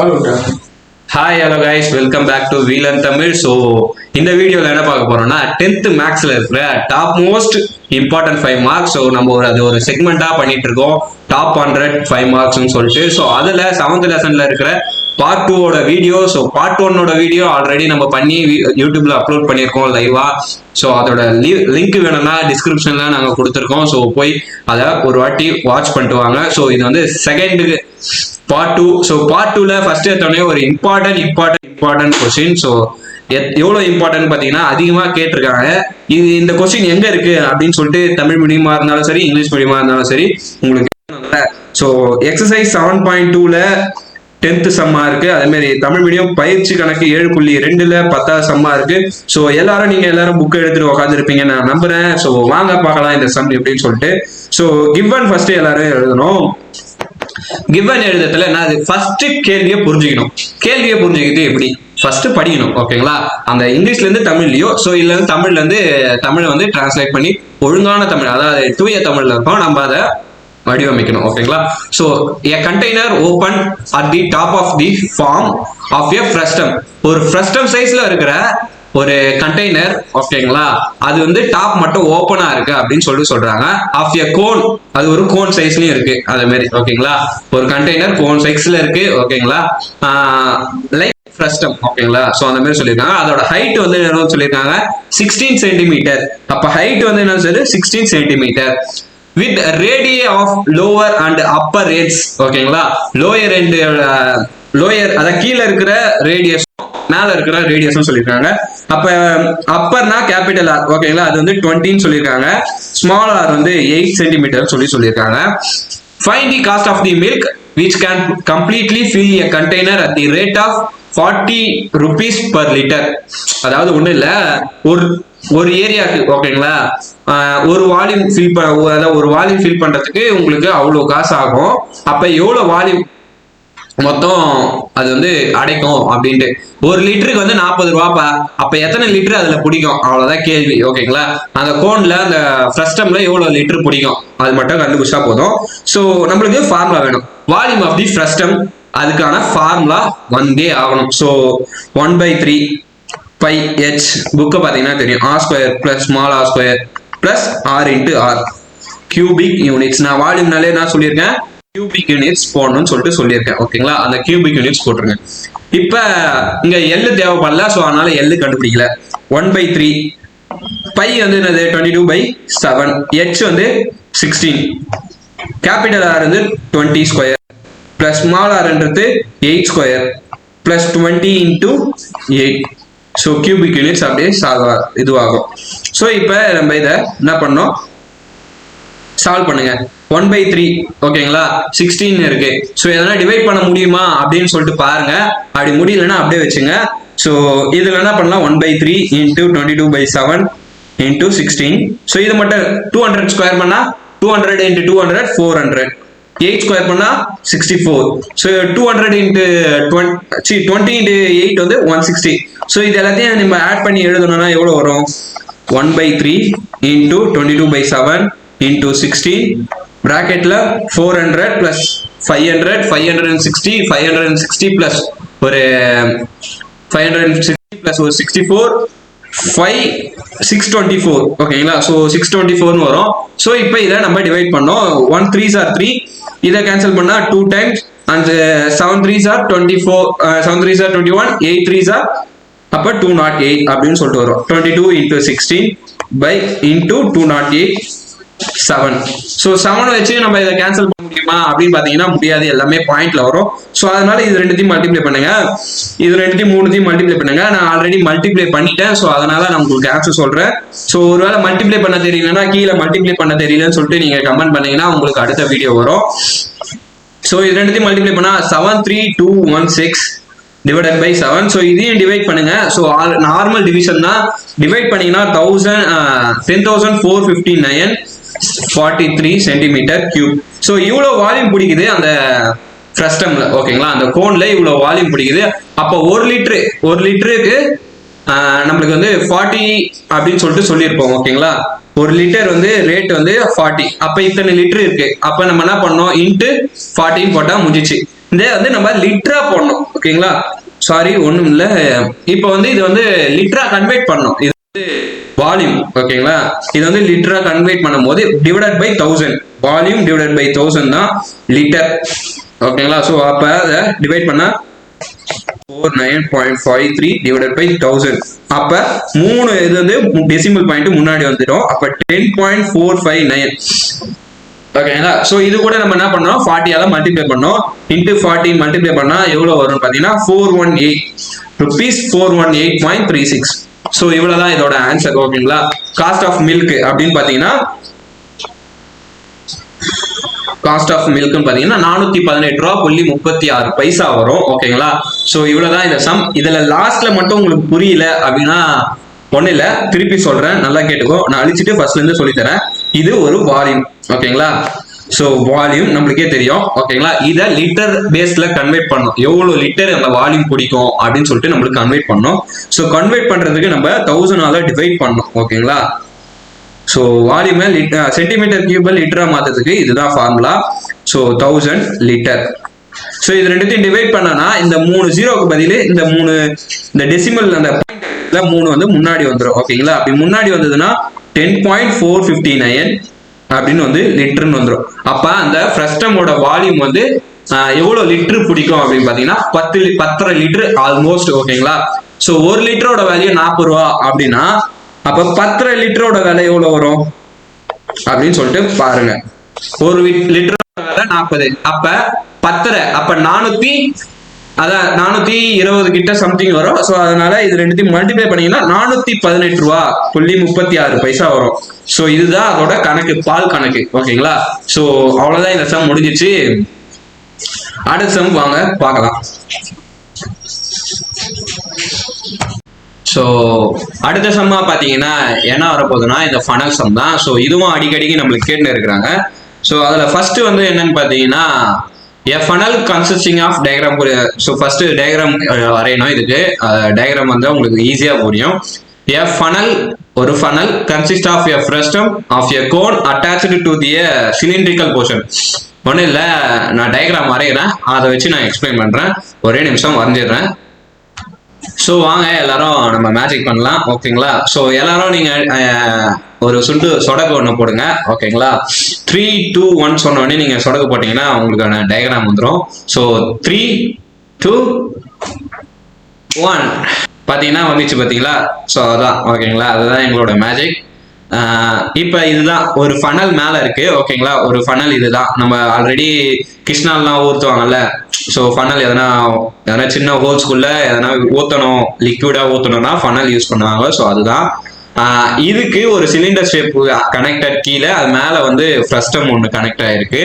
Hi hello guys, welcome back to வீலன் Tamil. So இந்த வீடியோவில் என்ன பார்க்க போறோம்னா 10th மேக்ஸில் இருக்கிற top most important 5 marks. So நம்ம அது ஒரு செக்மெண்ட்டாக பண்ணிட்டு இருக்கோம், டாப் 100 5 மார்க்ஸ்னு சொல்லிட்டு. ஸோ அதில் 7th லெசனில் இருக்கிற பார்ட் 2ஓட வீடியோ. ஸோ பார்ட் 1ஓட வீடியோ ஆல்ரெடி நம்ம பண்ணி யூடியூப்ல அப்லோட் பண்ணியிருக்கோம் லைவா. ஸோ அதோட லிங்க் வேணும்னா டிஸ்கிரிப்ஷன்ல நாங்கள் கொடுத்துருக்கோம். ஸோ போய் அதை ஒரு வாட்டி வாட்ச் பண்ணிட்டு வாங்க. ஸோ இது வந்து செகண்டுக்கு பார்ட் 2. ஸோ பார்ட் 2ல ஃபர்ஸ்ட் எடுத்தோடனே ஒரு இம்பார்ட்டன்ட் கொஸ்டின். ஸோ எவ்வளோ இம்பார்ட்டன்ட் பார்த்தீங்கன்னா அதிகமாக கேட்டிருக்காங்க. இந்த கொஸ்டின் எங்க இருக்கு அப்படின்னு சொல்லிட்டு தமிழ் மீடியமா இருந்தாலும் சரி, இங்கிலீஷ் மீடியமா இருந்தாலும் சரி உங்களுக்கு. ஸோ எக்ஸசைஸ் 7.2ல 10th சம்மா இருக்கு. அதே மாதிரி தமிழ் மீடியம் பயிற்சி கணக்கு 7.2ல 10th சம்மா இருக்கு. ஸோ நீங்க எல்லாரும் புக் எடுத்துட்டு உட்காந்துருப்பீங்க நான் நம்புறேன். ஸோ வாங்க பார்க்கலாம் இந்த சம் எப்படின்னு சொல்லிட்டு. ஸோ கிவன் ஃபர்ஸ்ட் எல்லாரும் எழுதணும். கிவன் எழுதுறதுல நான் ஃபர்ஸ்ட் கேள்வியை புரிஞ்சுக்கணும். கேள்வியை புரிஞ்சுக்கிட்டு எப்படி ஃபர்ஸ்ட் படிக்கணும், ஓகேங்களா? அந்த இங்கிலீஷ்ல இருந்து தமிழ்லயோ, ஸோ இல்ல தமிழ்ல இருந்து தமிழை வந்து டிரான்ஸ்லேட் பண்ணி ஒழுங்கான தமிழ், அதாவது தூய தமிழ்ல இருக்கும், நம்ம அதை வடிவமைக்கணும், ஓகேங்களா? So a container open at the top of the form of a frustum. ஒரு frustum சைஸ்ல இருக்கிற ஒரு கண்டெய்னர், ஓகேங்களா? அது வந்து டாப் மட்டும் ஓப்பனா இருக்கு அப்படின்னு சொல்றாங்க. ஆஃப் எ கோன், அது ஒரு கோன் சைஸ்லயும் இருக்கு அதே மாதிரி, ஓகேங்களா? ஒரு கண்டெய்னர் கோன் சைஸ்ல இருக்கு, ஓகேங்களா? லைக் ஃப்ரஸ்டம், ஓகேங்களா? ஸோ அந்த மாதிரி சொல்லியிருக்காங்க. அதோட ஹைட் வந்து என்ன சொல்லியிருக்காங்க, 16 சென்டிமீட்டர். அப்ப ஹைட் வந்து என்ன சொல்லு, 16 centimetre. With radii of lower and upper edge, ஓகேங்களா? லோயர் அத கீழே இருக்கிற ரேடியஸ், மேல இருக்கிற ரேடியஸ் சொல்லியிருக்காங்க. அப்ப அப்பர்னா கேபிட்டல் ஆர், ஓகேங்களா? அது வந்து 20 சொல்லியிருக்காங்க. ஸ்மால் ஆர் வந்து 8 சென்டிமீட்டர் சொல்லியிருக்காங்க. Find the cost of the milk which can completely fill a container at the rate of 40 rupees per liter. அதாவது ஒண்ணு இல்ல, ஒரு ஏரியாக்கு, ஓகேங்களா, ஒரு வால்யூம் ஃபில் பண்றதுக்கு உங்களுக்கு அவ்வளவு காசு ஆகும். அப்ப எவ்வளவு வால்யூம் மொத்தம் அது வந்து அடைக்கும் அப்படின்ட்டு. ஒரு லிட்டருக்கு வந்து 40 ரூபாப்பா. அப்ப எத்தனை லிட்டர் அதுல பிடிக்கும், அவ்வளவுதான் கேள்வி, ஓகேங்களா? அந்த கோன்ல அந்த ஃப்ரஸ்டம்ல எவ்வளவு லிட்டர் பிடிக்கும் அது மட்டும் கண்டுபிடிச்சா போதும். ஸோ நம்மளுக்கு ஃபார்முலா வேணும், வால்யூம் ஆஃப் தி ஃப்ரஸ்டம். அதுக்கான ஃபார்முலா வந்தே ஆகணும். ஸோ 1/3 பை h, புக்கை பார்த்தீங்கன்னா தெரியும், r square plus small r square plus r into r cubic units. நான் வால்யூம்னாலே நான் சொல்லியிருக்கேன் கியூபிக் யூனிட்ஸ் போடணும்னு சொல்லியிருக்கேன், ஓகேங்களா? அந்த கியூபிக் யூனிட்ஸ் போட்டுருங்க. இப்ப இங்க L தேவைப்படல, ஸோ அதனால L கண்டுபிடிக்கல. 1/3 பை வந்து என்னது 22/7, h வந்து 16, கேபிட்டல் R வந்து 20 ஸ்கொயர் பிளஸ் ஸ்மால் ஆர்ன்றது 8 square plus 20 into 8. So cubic units அப்படியே இதுவாகும். ஸோ இப்போ நம்ம இதை என்ன பண்ணோம், சால்வ் பண்ணுங்க. 1/3, ஓகேங்களா? 16 இருக்கு. ஸோ எதனா டிவைட் பண்ண முடியுமா அப்படின்னு சொல்லிட்டு பாருங்க. அப்படி முடியலன்னா அப்படியே வச்சுங்க. ஸோ இதுல என்ன பண்ணலாம், 1/3 இன்டூ 22/7 இன்டூ 16. ஸோ இது மட்டும் 200 ஸ்கொயர் பண்ணா 200 இன்டூ 200 400, 8 ஸ்கொயர் பண்ணா 64. ஸோ 200 இன்டூ 20 இன்டூ 8 வந்து 160. ஸோ இது எல்லாத்தையும் நம்ம ஆட் பண்ணி எழுதணும்னா எவ்வளோ வரும், 1/3 இன்டூ 22/7 இன்டூ 16 பிராக்கெட்ல 400 பிளஸ் 500, 560 பிளஸ் ஒரு 560 பிளஸ் ஒரு 64, 624, ஓகேங்களா? ஸோ 624 வரும். ஸோ இப்போ இதை நம்ம டிவைட் பண்ணோம். 1 3s are 3, இதை கேன்சல் பண்ணா 2 times, and 7 3s are 24, 7 3s are 21, 8 3s are அப்ப 208 அப்படின்னு சொல்லிட்டு வரும். 22 இன்டூ 16 பை இன்டூ 208 7. ஸோ 7 வச்சு நம்ம இதை கேன்சல் பண்ண முடியுமா அப்படின்னு பாத்தீங்கன்னா முடியாது, எல்லாமே பாயிண்ட்ல வரும். ஸோ அதனால இது ரெண்டுத்தையும் மல்டிப்ளை பண்ணுங்க, இது ரெண்டுத்தையும் 3த்தையும் மல்டிப்ளை பண்ணுங்க. நான் ஆல்ரெடி மல்டிப்ளை பண்ணிட்டேன், ஸோ அதனால நான் உங்களுக்கு ஆன்சர் சொல்றேன். ஸோ ஒருவேளை மல்டிப்ளை பண்ண தெரியலன்னா கீழே மல்டிப்ளை பண்ண தெரியலன்னு சொல்லிட்டு நீங்க கமெண்ட் பண்ணீங்கன்னா உங்களுக்கு அடுத்த வீடியோ வரும். ஸோ இது ரெண்டுத்தையும் மல்டிப்ளை பண்ணா 73216 divided by 7. ஸோ இதையும் டிவைட் பண்ணுங்க. ஸோ நார்மல் டிவிஷன் தான், டிவைட் பண்ணீங்கன்னா 10,459 43 சென்டிமீட்டர் கியூப். ஸோ இவ்வளோ வால்யூம் பிடிக்குது அந்த ஃப்ரஸ்டம்ல, ஓகேங்களா? அந்த கோன்ல இவ்வளோ வால்யூம் பிடிக்குது. அப்போ ஒரு லிட்டருக்கு நம்மளுக்கு வந்து 40 அப்படின்னு சொல்லிட்டு சொல்லியிருப்போம், ஓகேங்களா? ஒரு லிட்டர் வந்து ரேட் வந்து 40. அப்ப இத்தனை லிட்டர் இருக்கு. அப்ப நம்ம என்ன பண்ணோம், இன்ட்டு 40 போட்டா முடிஞ்சிச்சு. இதை வந்து நம்ம லிட்டரா போடணும். ஓகேங்களா, சாரி ஒண்ணும் இல்ல. இப்போ வந்து இது வந்து லிட்டரா கன்வெர்ட் பண்ணணும். இது வந்து வால்யூம். ஓகேங்களா, இது வந்து லிட்டரா கன்வெர்ட் பண்ணும்போது divided by 1000, volume divided by 1000 தான் லிட்டர். ஓகேங்களா, ஸோ அப்ப அதை டிவைட் பண்ணா 49.53 divided by 1000. அப்ப 3 இது வந்து டெசிமல் பாயிண்ட் முன்னாடி வந்துடும். அப்ப 10.459. ஓகேங்களா, சோ இது கூட நம்ம என்ன பண்ணோம், 40 ஆல மல்டிப்ளை பண்ணோம். இன்டு 40 மல்டிப்ளை பண்ணா எவ்வளவு வரும் பாத்தீங்கன்னா 418 rupees, 418.36. சோ இவ்வளவுதான் இதோட ஆன்சர். ஓகேங்களா, காஸ்ட் ஆஃப் மில்க் அப்படின்னு பாத்தீங்கன்னா காஸ்ட் ஆஃப் மில்க் பாத்தீங்கன்னா 418.36 வரும். ஓகேங்களா, சோ இவ்வளவுதான் இந்த சம். இதுல லாஸ்ட்ல மட்டும் உங்களுக்கு புரியல அப்படின்னா ஒண்ணு இல்ல, திருப்பி சொல்றேன், நல்லா கேட்டுக்கோ. நான் அழிச்சிட்டு ஃபர்ஸ்ட்ல இருந்து சொல்லி தரேன். இது ஒரு வால்யூம். ஓகேங்களா, சோ வால்யூம் நம்மளுக்கே தெரியும். ஓகேங்களா, இத லிட்டர் பேஸ்ல கன்வெர்ட் பண்ணணும். எவ்வளவு லிட்டர் அந்த வால்யூம் பிடிக்கும் அப்படின்னு சொல்லிட்டு நம்மளுக்கு கன்வெர்ட் பண்ணணும். சோ கன்வெர்ட் பண்றதுக்கு நம்ம 1000 ஆல டிவைட் பண்ணணும். ஓகேங்களா, ஸோ வால்யூமை சென்டிமீட்டர் கியூபை லிட்டரா மாத்துறதுக்கு இதுதான் ஃபார்முலா. So 1000 litre. ஸோ இது ரெண்டுத்தையும் டிவைட் பண்ணனா இந்த 3 ஜீரோக்கு பதில் இந்த டெசிமல் அந்த 3 வந்து முன்னாடி வந்துடும். ஓகேங்களா, அப்படி முன்னாடி வந்ததுன்னா 10.459 அப்படின்னு வந்து லிட்டர்னு வந்துடும். அப்ப அந்த ஃப்ரஸ்டமோட வால்யூம் வந்து எவ்வளவு லிட்டர் பிடிக்கும் அப்படின்னு பாத்தீங்கன்னா 10 லிட்டர் ஆல்மோஸ்ட். ஓகேங்களா, ஸோ 1 லிட்டரோட வேல்யூ 40 ரூபா அப்படின்னா அப்ப 10 லிட்டரோட விலை எவ்வளவு வரும் அப்படின்னு சொல்லிட்டு பாருங்க. 1 லிட்டரோட விலை 40. அப்ப 10 அப்ப 420 கிட்ட சம்திங் வரும். சோ அதனால இது ரெண்டுத்தையும் மல்டிப்ளை பண்ணீங்கன்னா 418 ரூபா 36 வரும். சோ இதுதான் அதோட கணக்கு, பால் கணக்கு. ஓகேங்களா, சோ அவ்வளவுதான், இந்த சம் முடிஞ்சிச்சு. அடுத்த சம் வாங்க பார்க்கலாம். ஸோ அடுத்த சம்மா பார்த்தீங்கன்னா என்ன வரப்போகுதுன்னா இந்த ஃபனல் சம் தான். ஸோ இதுவும் அடிக்கடிக்கு நம்மளுக்கு கேட்டுன்னு இருக்கிறாங்க. ஸோ அதில் ஃபர்ஸ்ட் வந்து என்னன்னு பார்த்தீங்கன்னா a funnel consisting of diagram. So first diagram வரையணும். இதுக்கு டயக்ராம் வந்து உங்களுக்கு ஈஸியாக புரியும். எ ஃபனல், ஒரு funnel consist of a frustum of a cone attached to the cylindrical portion. ஒன்றும் இல்லை, நான் டயக்ராம் வரைகிறேன், அதை வச்சு நான் எக்ஸ்பிளைன் பண்ணுறேன். ஒரே நிமிஷம் வரைஞ்சிடுறேன். ஸோ வாங்க எல்லாரும் நம்ம மேஜிக் பண்ணலாம். ஓகேங்களா, ஸோ எல்லாரும் நீங்க ஒரு சொடக்கு ஒன்று போடுங்க. ஓகேங்களா, 3, 2, 1 சொன்ன உடனே நீங்க சொடக்கு போட்டீங்கன்னா உங்களுக்கான டயக்ராம் வந்துடும். ஸோ 3, 2, 1 பார்த்தீங்கன்னா வந்துச்சு பார்த்தீங்களா. ஸோ அதான். ஓகேங்களா, அதுதான் எங்களோட மேஜிக். இப்போ இதுதான் ஒரு ஃபனல் மேலே இருக்கு. ஓகேங்களா, ஒரு ஃபனல் இதுதான். நம்ம ஆல்ரெடி கிருஷ்ணாலாம் ஊற்றுவாங்கல்ல. ஸோ ஃபனல் எதனா சின்ன ஹோல்ஸ்குள்ள எதனா ஊற்றணும், லிக்விடா ஊற்றணும்னா ஃபனல் யூஸ் பண்ணுவாங்க. ஸோ அதுதான். இதுக்கு ஒரு சிலிண்டர் ஷேப் கனெக்டட், கீழே அது மேலே வந்து ஃப்ரஸ்டம் ஒன்று கனெக்ட் ஆயிருக்கு.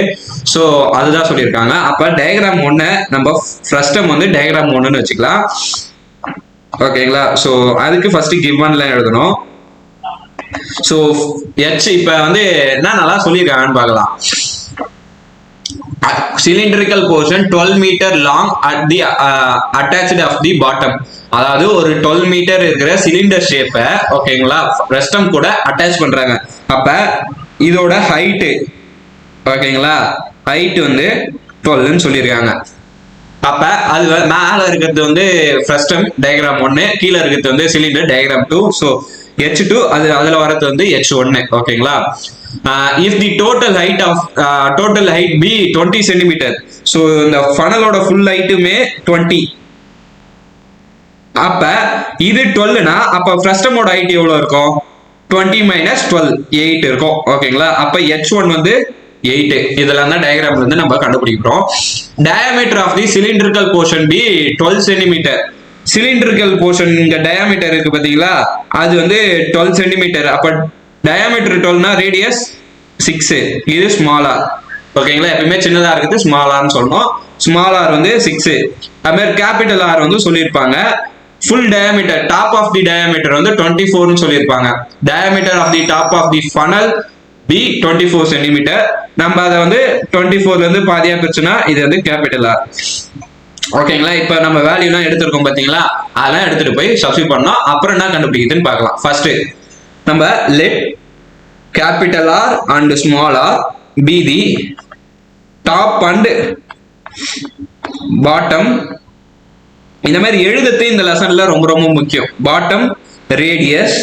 ஸோ அதுதான் சொல்லியிருக்காங்க. அப்போ டயக்ராம் 1 நம்ம ஃப்ரஸ்டம் வந்து டயக்ராம் 1ன்னு வச்சுக்கலாம். ஓகேங்களா, ஸோ அதுக்கு ஃபர்ஸ்ட் கிவன்ல எழுதணும். ஸோ எச் இப்போ வந்து என்ன நல்லா சொல்லியிருக்காங்கன்னு பார்க்கலாம். cylindrical portion 12 meter long at the attached of the bottom. அதாவது ஒரு 12 மீட்டர் இருக்கிற சிலிண்டர் ஷேப்பை ஓகேங்களா ரெஸ்டம் கூட அட்டாச் பண்றாங்க. அப்ப இதோட ஹைட் ஓகேங்களா, ஹைட் வந்து 12ன்னு சொல்லியிருக்காங்க. அப்ப அது மேல இருக்கிறது வந்து ஃப்ரஸ்டம் டயக்ராம் 1, கீழே இருக்கிறது வந்து சிலிண்டர் டயக்ராம் 2. ஸோ H2 அதுல வரது வந்து H1. ஓகேங்களா, if the total height be 20 cm. so இந்த ஃபனலோட ஃபுல் ஹைட்டுமே 20. அப்ப இது 12னா அப்ப ஃப்ரஸ்டமோட ஹைட் எவ்வளவு இருக்கும்? 20 - 12 8 இருக்கும். ஓகேங்களா, அப்ப H1 வந்து 8. இதெல்லாம் தான் டயக்ராம்ல இருந்து நம்ம கண்டுபிடிக்கிறோம். diameter of the cylindrical portion be 12 cm. Cylindrical portion இங்க டயாமீட்டர் இருக்கு பாத்தீங்களா, அது வந்து 12 சென்டிமீட்டர். அப்ப டயாமீட்டர் 12னா ரேடியஸ் 6. இது ஸ்மால் ஆர். ஓகேங்களா, எப்பயுமே சின்னதா இருக்குது ஸ்மால் ஆர்னு சொல்லணும். ஸ்மால் ஆர் வந்து 6. அது மாதிரி கேபிட்டல் ஆர் வந்து சொல்லியிருப்பாங்க. Full diameter, top of the diameter வந்து 24ன்னு சொல்லியிருப்பாங்க. Diameter of the top of the funnel be 24 centimetre. நம்ம அதை வந்து 24ல இருந்து பாதியா பிரிச்சுன்னா இது வந்து கேபிட்டல் ஆர். ஓகேங்களா, இப்ப நம்ம வேல்யூலாம் எடுத்திருக்கோம் பாத்தீங்களா, அதெல்லாம் எடுத்துட்டு போய் சப்ஸ்டிட் பண்ணோம். அப்புறம் என்ன கண்டுபிடிக்குதுன்னு பார்க்கலாம். ஃபர்ஸ்ட் நம்ம let capital R and small R be the top and bottom, இந்த மாதிரி எழுதுறது இந்த லெசன்ல ரொம்ப ரொம்ப முக்கியம். Bottom radius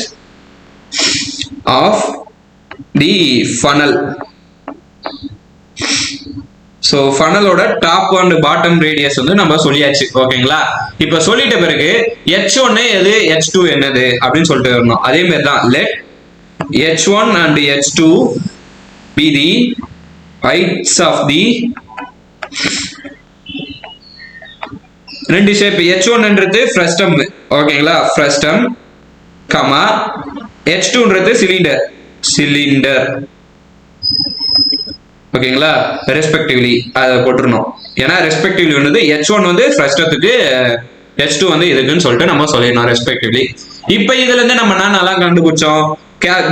of the funnel. So ஃபனலோட டாப் அண்ட் பாட்டம் ரேடியஸ் வந்து நம்ம சொல்லியாச்சு. ஓகேங்களா? இப்போ சொல்லிட்ட பிறகு H1 எது H2 என்னது அப்படின்னு சொல்லிட்டு வரணும். அதே மாதிரி தான் let H1 and H2 be the heights of the ரெண்டு ஷேப். H1ன்றது ஃப்ரஸ்டம். ஓகேங்களா? ஃப்ரஸ்டம் கமா H2ன்றது சிலிண்டர். ஓகேங்களா? ரெஸ்பெக்டிவ்லி அதை போட்டுருணும். ஏன்னா ரெஸ்பெக்டிவ்லி வந்து H1 வந்து ஃப்ரஸ்டத்துக்கு, H2 வந்து இதுக்குன்னு சொல்லிட்டு நம்ம சொல்லிடணும் ரெஸ்பெக்டிவ்லி. இப்போ இதுல இருந்து நம்ம நல்லா கண்டுபிடிச்சோம்.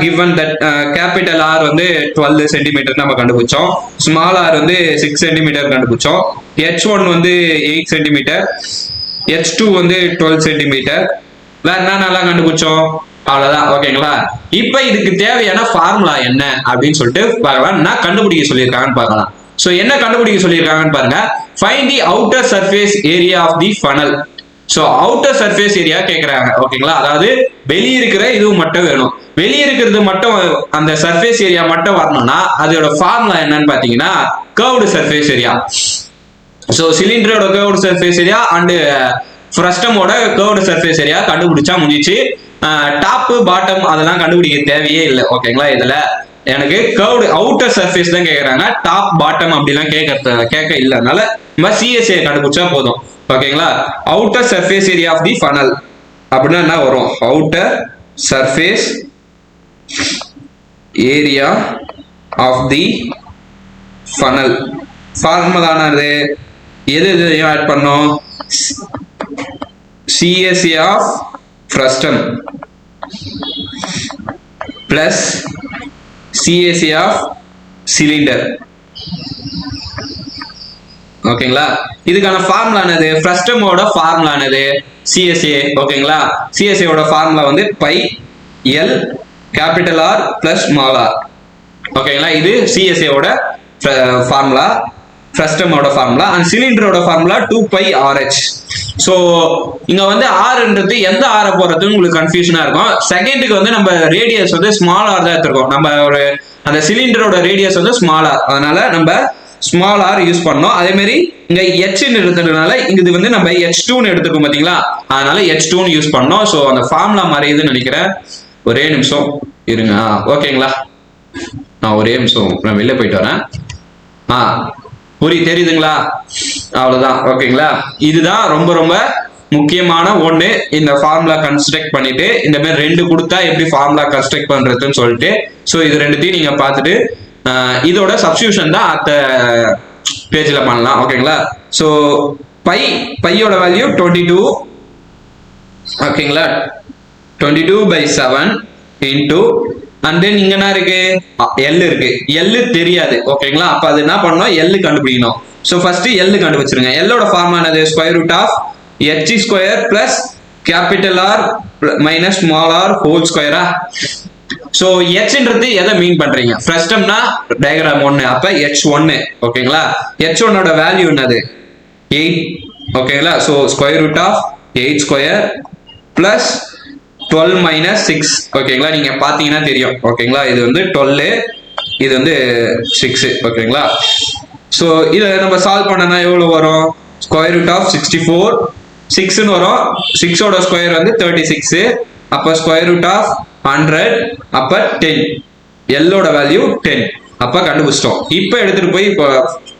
given that கேபிட்டல் R வந்து 12 சென்டிமீட்டர் நம்ம கண்டுபிடிச்சோம். ஸ்மால் r வந்து 6 சென்டிமீட்டர் கண்டுபிடிச்சோம். H1 வந்து 8 சென்டிமீட்டர், H2 வந்து 12 சென்டிமீட்டர். வேற என்ன நல்லா கண்டுபிடிச்சோம்? அவ்வளவுதான். ஓகேங்களா? இப்ப இதுக்கு தேவையான ஃபார்முலா என்ன அப்படின்னு சொல்லிட்டு பார்க்கலாம். நான் கண்டுபிடிக்க சொல்லியிருக்காங்கன்னு பார்க்கலாம். சோ என்ன கண்டுபிடிக்க சொல்லியிருக்காங்கன்னு பாருங்க. Find the outer surface area of the funnel. So outer surface area கேக்குறாங்க. ஓகேங்களா? அதாவது வெளியே இருக்கிற இது மட்டும் வேணும். வெளியே இருக்கிறது மட்டும், அந்த சர்ஃபேஸ் ஏரியா மட்டும் வரணும்னா அதோட ஃபார்முலா என்னன்னு பாத்தீங்கன்னா கர்வ்டு சர்ஃபேஸ் ஏரியா. சோ சிலிண்டரோட கர்வ்டு சர்ஃபேஸ் ஏரியா அண்ட் ஃப்ரஸ்டமோட கர்வ்டு சர்ஃபேஸ் ஏரியா கண்டுபிடிச்சா முடிஞ்சிச்சு. டாப் பாட்டம் அதெல்லாம் கண்டுபிடிக்க தேவையே இல்லை. ஓகேங்களா? இதுல எனக்கு கர்வ்டு அவுட்டர் சர்ஃபேஸ் தான் கேக்குறாங்க. டாப் பாட்டம் அப்படிலாம் கேட்க இல்லை. அதனால நம்ம சிஎஸ்ஏ கண்டுபிடிச்சா போதும். ஓகேங்களா? Outer surface area of the funnel அப்படின்னா என்ன வரும்? Outer surface area of the funnel. ஃபார்முலானது எது ஆட் பண்ணோம்? CSA of frustum plus CSA of cylinder. ஓகேங்களா? இதுக்கான ஃபார்முலா என்னது? ஃப்ரஸ்டமோட ஃபார்முலா என்னது? CSA. ஓகேங்களா? CSA ஓட ஃபார்முலா வந்து pi L capital R plus small r. ஓகேங்களா? இது CSA ஓட ஃபார்முலா, ஃப்ரஸ்டமோட ஃபார்முலா. அண்ட் சிலிண்டரோட ஃபார்முலா 2πRH. சோ இங்க வந்து ஆர்ன்றது எந்த ஆர போறதுன்னு உங்களுக்கு கன்ஃபியூஷனா இருக்கும். செகண்டுக்கு வந்து நம்ம ரேடியஸ் வந்து ஸ்மால் ஆர் தான் எடுத்துருக்கோம். நம்ம ஒரு அந்த சிலிண்டரோட ரேடியஸ் வந்து ஸ்மால் ஆர், அதனால நம்ம ஸ்மால் ஆர் யூஸ் பண்ணோம். அதே மாதிரி இங்க H-ன்னு எடுத்ததுனால இது வந்து நம்ம H2ன்னு எடுத்துக்கோம் பாத்தீங்களா, அதனால H2ன்னு யூஸ் பண்ணோம். ஸோ அந்த ஃபார்முலா மறையுதுன்னு நினைக்கிறேன். ஒரே நிமிஷம் இருங்க. ஓகேங்களா? நான் ஒரே நிமிஷம் நான் வெளில போயிட்டு வரேன். தெரியுதுங்களா? அவ்வளவுதான். ஓகேங்களா? இதுதான் ரொம்ப ரொம்ப முக்கியமான ஒண்ணு. இந்த ஃபார்முலா கன்ஸ்ட்ரக்ட் பண்ணிட்டு இந்த மாதிரி ரெண்டு கொடுத்தா எப்படி ஃபார்முலா கன்ஸ்ட்ரக்ட் பண்றதுன்னு சொல்லிட்டு, ஸோ இது ரெண்டுத்தையும் நீங்க பார்த்துட்டு இதோட சப்ஸ்டியூஷன் தான் அடுத்த பேஜ்ல பண்ணலாம். ஓகேங்களா? ஸோ பையோட வேல்யூ 22. ஓகேங்களா? 22/7 இன்டூ அண்ட் தென் இங்க என்ன இருக்கு? எல் இருக்கு. எல் தெரியாது. ஓகேங்களா? அப்ப அது என்ன பண்ணணும்? எல் கண்டுபிடிக்கணும். சோ ஃபர்ஸ்ட் எல் கண்டுபிடிச்சிருங்க. எல்லோட ஃபார்முலா என்னது? Square root of h square plus capital R minus small R whole ஸ்கொயரா. சோ ஹெச்ன்றது எதை மீன் பண்றீங்க? ஃப்ரஸ்டம்னா டயக்ராம் 1, அப்ப h1. ஓகேங்களா? h1 ஓட வேல்யூ என்னது? 8. ஓகேங்களா? So square root of 8 square plus 12 minus 6. ஓகேங்களா? நீங்க பாத்தீங்கன்னா தெரியும். ஓகேங்களா? இது வந்து 12, இது வந்து 6. ஓகேங்களா? சோ இத நம்ம சால்வ் பண்ணனா எவ்வளவு வரும்? ஸ்கொயர் ரூட் ஆஃப் 64 6ன்னு வரும். 6 ஓட ஸ்கொயர் வந்து 36. அப்ப ஸ்கொயர் ரூட் ஆஃப் 100, அப்ப 10. எல்லோட வேல்யூ 10. அப்ப கண்டுபிடிச்சிட்டோம். இப்ப எடுத்துட்டு போய்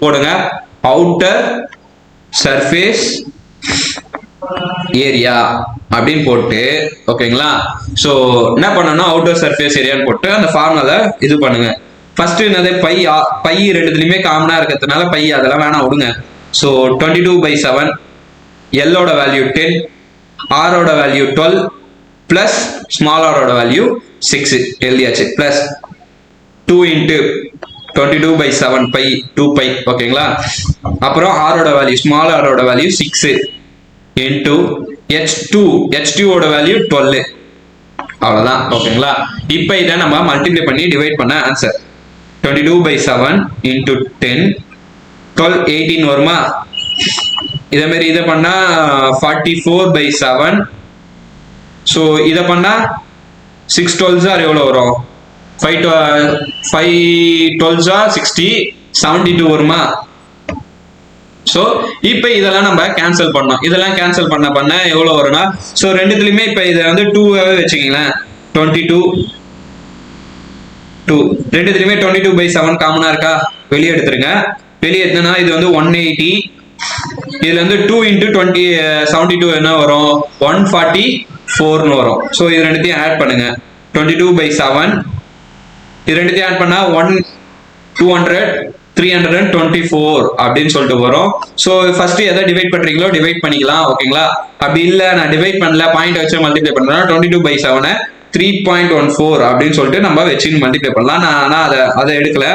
போடுங்க அவுட்டர் சர்ஃபேஸ் ஏரியா அப்படின்னு போட்டு. ஓகேங்களா? சோ என்ன பண்ணணும்? அவுட்டர் சர்ஃபேஸ் ஏரியான்னு போட்டு அந்த ஃபார்முலால இது பண்ணுங்க. ஃபர்ஸ்ட் என்னது? பை ரெண்டுத்துலயுமே காமனா இருக்கிறதுனால பை அதெல்லாம் வேணாம், விடுங்க. சோ 22/7, எல்லோட வேல்யூ 10, ஆரோட வேல்யூ 12 பிளஸ் ஸ்மால் ஆரோட வேல்யூ 6 எழுதியாச்சு. Plus 2 into 22/7 pi 2π. ஓகேங்களா? அப்புறம் ஆரோட வேல்யூ, ஸ்மால் ஆரோட வேல்யூ 6 இன்டூ h2 ஓட வேல்யூ 12. அவ்வளவுதான். ஓகேங்களா? இப்போ இதை நம்ம மல்டிப்ளை பண்ணி டிவைட் பண்ண ஆன்சர் 22/7 இன்டூ 10, 12 18 வருமா? இதே மாதிரி இதை பண்ணா 44/7. ஸோ இதை பண்ணா 6 12s எவ்வளோ வரும்? 5 12s 60, 72 வருமா? ஸோ இப்போ இதெல்லாம் நம்ம கேன்சல் பண்ணோம். இதெல்லாம் கேன்சல் பண்ண எவ்வளோ வரும்னா, ஸோ ரெண்டுத்துலையுமே இப்போ இதை வந்து 2 வச்சுக்கிங்களேன். 22 2 ரெண்டுத்துலையுமே 22/7 காமனாக இருக்கா? வெளியே எடுத்துருங்க. வெளியே எடுத்தனா இது வந்து 180. இதுல வந்து 2 × 20 72 என்ன வரும்? 144 வரும். ஸோ இது ரெண்டுத்தையும் ஆட் பண்ணுங்க. 22/7 இது ரெண்டுத்தையும் ஆட் பண்ணா 200 324 அப்படின்னு சொல்லிட்டு வரும். ஸோ ஃபர்ஸ்ட் எதை டிவைட் பண்றீங்களோ டிவைட் பண்ணிக்கலாம். ஓகேங்களா? அப்படி இல்லை நான் டிவைட் பண்ணல, பாயிண்ட் வச்சு மல்டிப்ளை பண்றேன். 22/7 3.14 அப்படின்னு சொல்லிட்டு நம்ம வச்சு மல்டிப்ளை பண்ணலாம். நான் அதை எடுக்கல.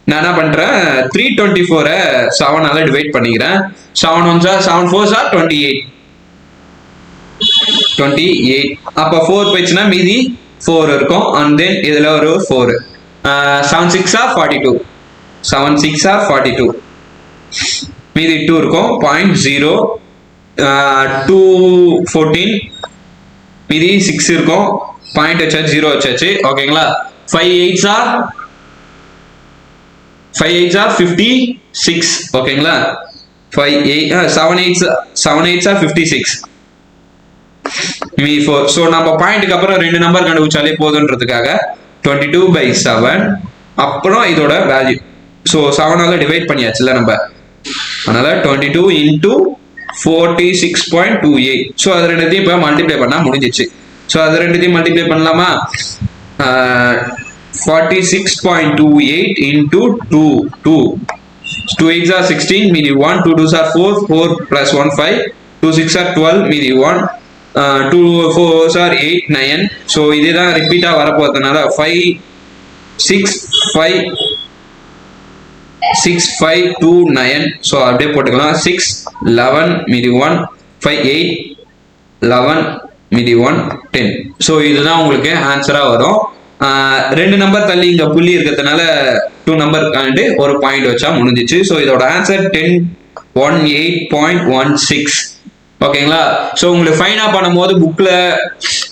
நான் என்ன பண்றேன், 324 7ஆல டிவைட் பண்ணிக்கிறேன். 7 1s 7 4s 28. அப்ப 4 போயிடுச்சுன்னா மீதி 4 இருக்கும். அண்ட் தென் இதுல ஒரு 4. 7 6 42. 7 6 42. மீதி 2 இருக்கும். 0.0 214. மீதி 6 இருக்கும். பாயிண்ட் வச்சாச்சு, 0 வச்சாச்சு. ஓகேங்களா? 5 8s 56. ஓகேங்களா? 7 8s 56. மீ 4. ஸோ நம்ம பாயிண்ட்டுக்கு அப்புறம் 2 நம்பர் கண்டுபிடிச்சாலே போதுன்றதுக்காக 22/7 அப்புறம் இதோட வேல்யூ. ஸோ 7ஆல டிவைட் பண்ணியாச்சுல நம்ம. அதனால 22 × 46.28. ஸோ அது ரெண்டுத்தையும் இப்போ மல்டிப்ளை பண்ணா முடிஞ்சிச்சு. ஸோ அது ரெண்டுத்தையும் மல்டிப்ளை பண்ணலாமா? 46.28 × 2 8s 16, மீதி 1 2 2s 4 4 + 1 5 2 6 12, மீதி 1 2 4s 8 9. ஸோ இதுதான் ரிப்பீட்டா வரப்போறதுனால 5 6 5 2 9. ஸோ அப்படியே போட்டுக்கலாம். 6 11, மீதி 1 5 8 11, மீதி 1 10. ஸோ இதுதான் உங்களுக்கு ஆன்சரா வரும். 2 நம்பர் தள்ளி இங்க புள்ளி இருக்கிறதுனால 2 நம்பர் காண்டி ஒரு பாயிண்ட் வச்சா முடிஞ்சிச்சு. ஸோ இதோட ஆன்சர் 1018.16. ஓகேங்களா? ஸோ உங்களுக்கு ஃபைனா பண்ணும்போது புக்ல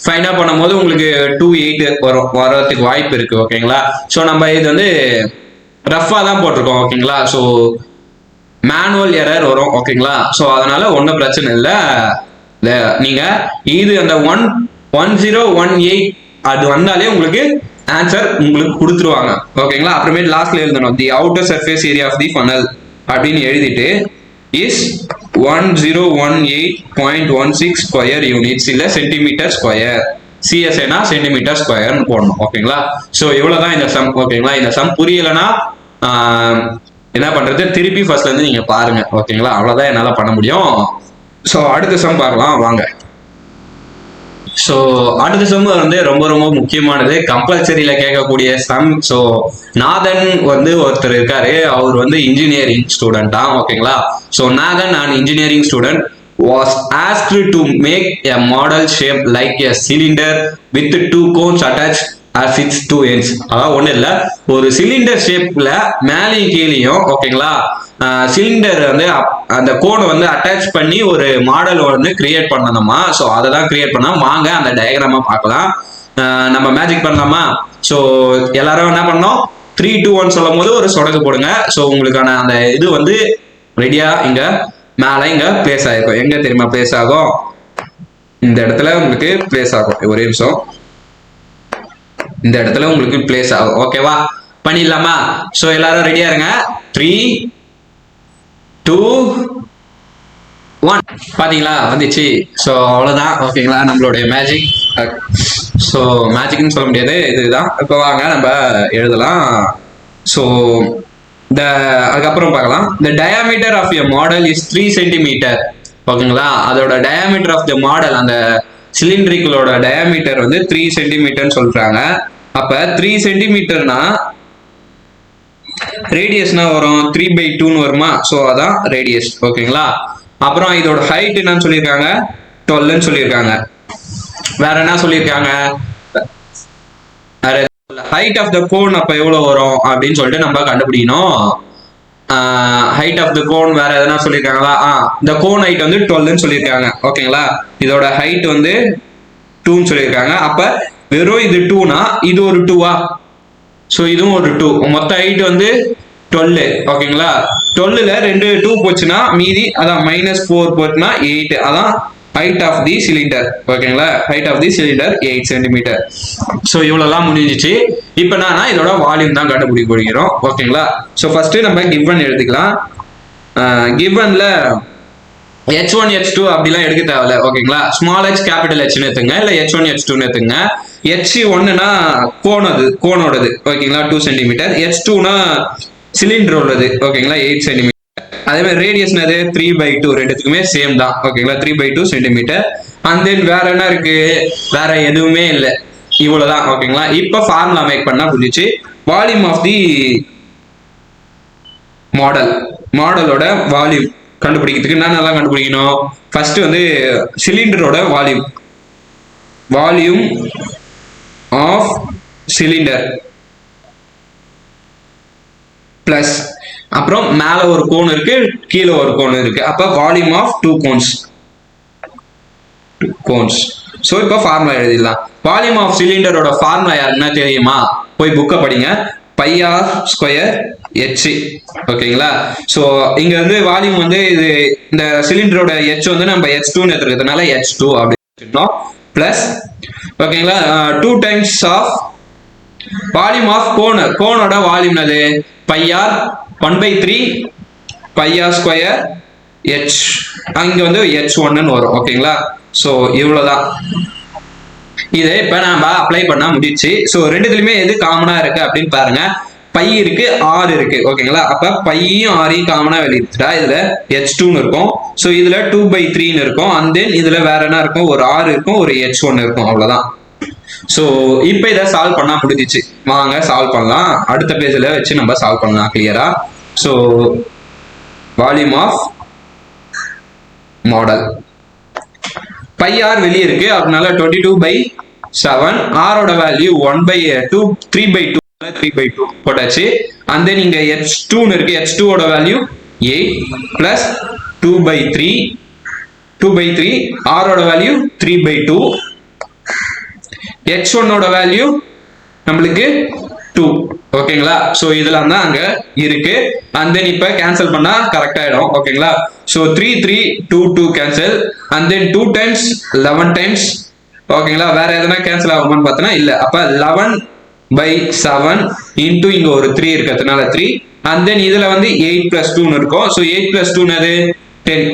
ஃபைனா பண்ணும்போது உங்களுக்கு 28 வரதுக்கு வாய்ப்பு இருக்கு. ஓகேங்களா? ஸோ நம்ம இது வந்து ரஃபா தான் போட்டிருக்கோம். ஓகேங்களா? ஸோ மேனுவல் எரர் வரும். ஓகேங்களா? ஸோ அதனால ஒன்றும் பிரச்சனை இல்லை. நீங்க இது அந்த 1018 அது வந்தாலே உங்களுக்கு ஆன்சர் உங்களுக்கு கொடுத்துருவாங்க. ஓகேங்களா? அப்புறமேட்டு லாஸ்ட்ல எழுதணும், the outer surface area of the funnel அப்படின்னு எழுதிட்டு இஸ் 1018.16 ஸ்கொயர் யூனிட்ஸ் இல்ல சென்டிமீட்டர் ஸ்கொயர். சிஎஸ்ஏனா சென்டிமீட்டர் ஸ்கொயர்னு போடணும். ஓகேங்களா? ஸோ இவ்வளவுதான் இந்த சம். ஓகேங்களா? இந்த சம் புரியலைன்னா என்ன பண்றது, திருப்பி ஃபர்ஸ்ட்ல இருந்து நீங்க பாருங்க. ஓகேங்களா? அவ்வளவுதான் என்னால பண்ண முடியும். ஸோ அடுத்த சம் பார்க்கலாம் வாங்க. ஸோ அடுத்த சம் வந்து ரொம்ப ரொம்ப முக்கியமானது, கம்பல்சரியில கேட்கக்கூடிய சம். ஸோ நாதன் வந்து ஒருத்தர் இருக்காரு, அவர் வந்து இன்ஜினியரிங் ஸ்டூடெண்டா. ஓகேங்களா? So Nathan and engineering student was asked to make a model shape like a cylinder with 2 cones attached at its 2 ends. அதாவது ஒண்ணு இல்ல, ஒரு சிலிண்டர் ஷேப்ல மேலையும் கீழையும் ஓகேங்களா சிலிண்டர் வந்து அந்த கோனை வந்து அட்டாச் பண்ணி ஒரு மாடல் வந்து கிரியேட் பண்ணணுமா. ஸோ அதை தான் கிரியேட் பண்ணா. வாங்க அந்த டயக்ராமா பார்க்கலாம். நம்ம மேஜிக் பண்ணலாமா? ஸோ எல்லாரும் என்ன பண்ணோம், 3 2 1 சொல்லும் போது ஒரு சொடக்கு போடுங்க. ஸோ உங்களுக்கான அந்த இது வந்து ரெடியா இங்க மேல இங்க பிளேஸ் ஆயிருக்கும். எங்க தெரியுமா பிளேஸ் ஆகும்? இந்த இடத்துல உங்களுக்கு பிளேஸ் ஆகும். ஒரே நிமிஷம், இந்த இடத்துல உங்களுக்கு பிளேஸ் ஆகும். ஓகேவா? பண்ணிடலாமா? ஸோ எல்லாரும் ரெடியா இருங்க. 3 2 1 பாத்தீங்களா வந்துச்சு. ஸோ அவ்வளவுதான். ஓகேங்களா? நம்மளுடைய மேஜிக். ஸோ மேஜிக்னு சொல்ல முடியாது, இதுதான். இப்போ வாங்க நம்ம எழுதலாம். ஸோ அதுக்கப்புறம் பார்க்கலாம். the diameter of a model is 3 cm. ஓகேங்களா? அதோட diameter of the model, அந்த சிலிண்டரிக்கலோட டயாமீட்டர் வந்து 3 சென்டிமீட்டர்னு சொல்றாங்க. அப்ப 3 சென்டிமீட்டர்னா ரேடியஸ்னா வரும் 3/2 வருமா? ஸோ அதான் ரேடியஸ். ஓகேங்களா? அப்புறம் இதோட ஹைட் என்னன்னு சொல்லியிருக்காங்க, 12ன்னு சொல்லியிருக்காங்க. வேற என்ன சொல்லியிருக்காங்க, ஹைட் ஆஃப் த கோன் அப்ப எவ்வளவு வரும் அப்படின்னு சொல்லிட்டு நம்ம கண்டுபிடிக்கணும். ஹைட் ஆஃப் த கோன் வேற எதனா சொல்லியிருக்காங்களா? இந்த கோன் ஹைட் வந்து 12ன்னு சொல்லியிருக்காங்க. ஓகேங்களா, இதோட ஹைட் வந்து 2ன்னு சொல்லியிருக்காங்க. அப்ப வெறும் இது 2னா இது ஒரு 2வா? ஸோ இதுவும் ஒரு 2. மொத்த ஹைட் வந்து 12. ஓகேங்களா, 12ல 2 2 போச்சுன்னா மீதி அதான் -4 போச்சுன்னா 8. அதான் ஹைட் ஆஃப் தி சிலிண்டர். ஓகேங்களா, height of the cylinder 8 centimetre. So இவ்வளோலாம் முடிஞ்சிச்சு. இப்போ என்னன்னா இதோட வால்யூம் தான் கண்டுபிடிக்க போகிறோம். ஓகேங்களா, ஸோ ஃபர்ஸ்ட் நம்ம கிவன் எழுதிக்கலாம். கிவன்ல h1 h2 அப்படிலாம் எடுக்க தேவையில்ல. ஓகேங்களா, ஸ்மால் h கேபிட்டல் ஹெச்னு எடுத்துங்க, இல்லை h1 h2ன்னு எடுத்துங்க. h1னா கோனோடது. ஓகேங்களா, 2 சென்டிமீட்டர். h2னா சிலிண்டரோடது. ஓகேங்களா, 8 சென்டிமீட்டர். அதே மாதிரி ரேடியஸ் 3/2, ரெண்டுத்துக்குமே சேம் தான். ஓகேங்களா, 3/2 சென்டிமீட்டர். அண்ட் தென் வேற என்ன இருக்கு? வேற எதுவுமே இல்லை, இவ்வளவுதான். ஓகேங்களா, இப்போ ஃபார்முலா மேக் பண்ணா புரிஞ்சிச்சு. வால்யூம் ஆஃப் தி மாடலோட வால்யூம் கண்டுபிடிக்கிறதுக்கு என்னென்னலாம் கண்டுபிடிக்கணும்? ஃபர்ஸ்ட் வந்து சிலிண்டரோட வால்யூம் ஆஃப் சிலிண்டர் பிளஸ், அப்புறம் மேல ஒரு கோன் இருக்கு, கீழே ஒரு கோன் இருக்கு. அப்ப வால்யூம் ஆஃப் 2 கோன்ஸ். சோ இப்போ ஃபார்முலா எழுதிடலாம். வால்யூம் ஆஃப் சிலிண்டரோட ஃபார்முலா யாருன்னா தெரியுமா? போய் புக்கை படிங்க. πr² h. ஓகேங்களா, சோ இங்க வந்து வால்யூம் வந்து இது இந்த சிலிண்டரோட h வந்து நம்ம h2ன்னு எடுத்துக்கிறதுனால h2 அப்படின்னு பிளஸ். ஓகேங்களா, 2 டைம்ஸ் ஆஃப் வால்யூம் ஆஃப் கோனோட வால்யூம் அது πr 1/3 πr² h. அங்க வந்து h1ன்னு வரும். ஓகேங்களா, சோ இவ்வளவுதான். இதை இப்ப நம்ம அப்ளை பண்ணா முடிச்சு. சோ ரெண்டுத்துலயுமே எது காமனா இருக்கு அப்படின்னு பாருங்க. பை இருக்கு, ஆர் இருக்கு. ஓகேங்களா, அப்ப பையும் ஆரையும் காமனா வெளியிட்டா இதுல h2ன்னு இருக்கும். சோ இதுல 2/3ன்னு இருக்கும். அண்ட் தென் இதுல வேற என்ன இருக்கும்? ஒரு r இருக்கும், ஒரு h1 இருக்கும். அவ்வளவுதான். சோ இப்ப இதை சால்வ் பண்ணா முடிஞ்சிச்சு. வாங்க சால்வ் பண்ணலாம். அடுத்த பேஜ்ல வச்சு நம்ம சால்வ் பண்ணலாம் கிளியரா. So volume of model πr வெளியே இருக்கு, அதனால 22/7. ஆரோட வேல்யூ 1/2 3/2 போட்டாச்சு. அண்ட் தென் இங்க h2ன்னு இருக்கு, h2 ஓட வேல்யூ 8 பிளஸ் 2/3 ஆரோட வேல்யூ 3/2. h1 ஓட வேல்யூ நம்மளுக்கு 2. ஓகேங்களா, சோ இதெல்லாம் தான் அங்க இருக்கு. அண்ட் தென் இப்ப கேன்சல் பண்ணா கரெக்ட் ஆயிடும். ஓகேங்களா, so 3 3 2 2 cancel. And then 2 times 11 times. ஓகேங்களா, வேற எதனா கேன்சல் ஆகுமான்னு பார்த்தனா இல்ல. அப்ப 11/7 இன்டு இங்க ஒரு 3 இருக்கிறதுனால 3. அண்ட் தென் இதுல வந்து 8 + 2 இருக்கும். சோ 8 + 2 அது 10.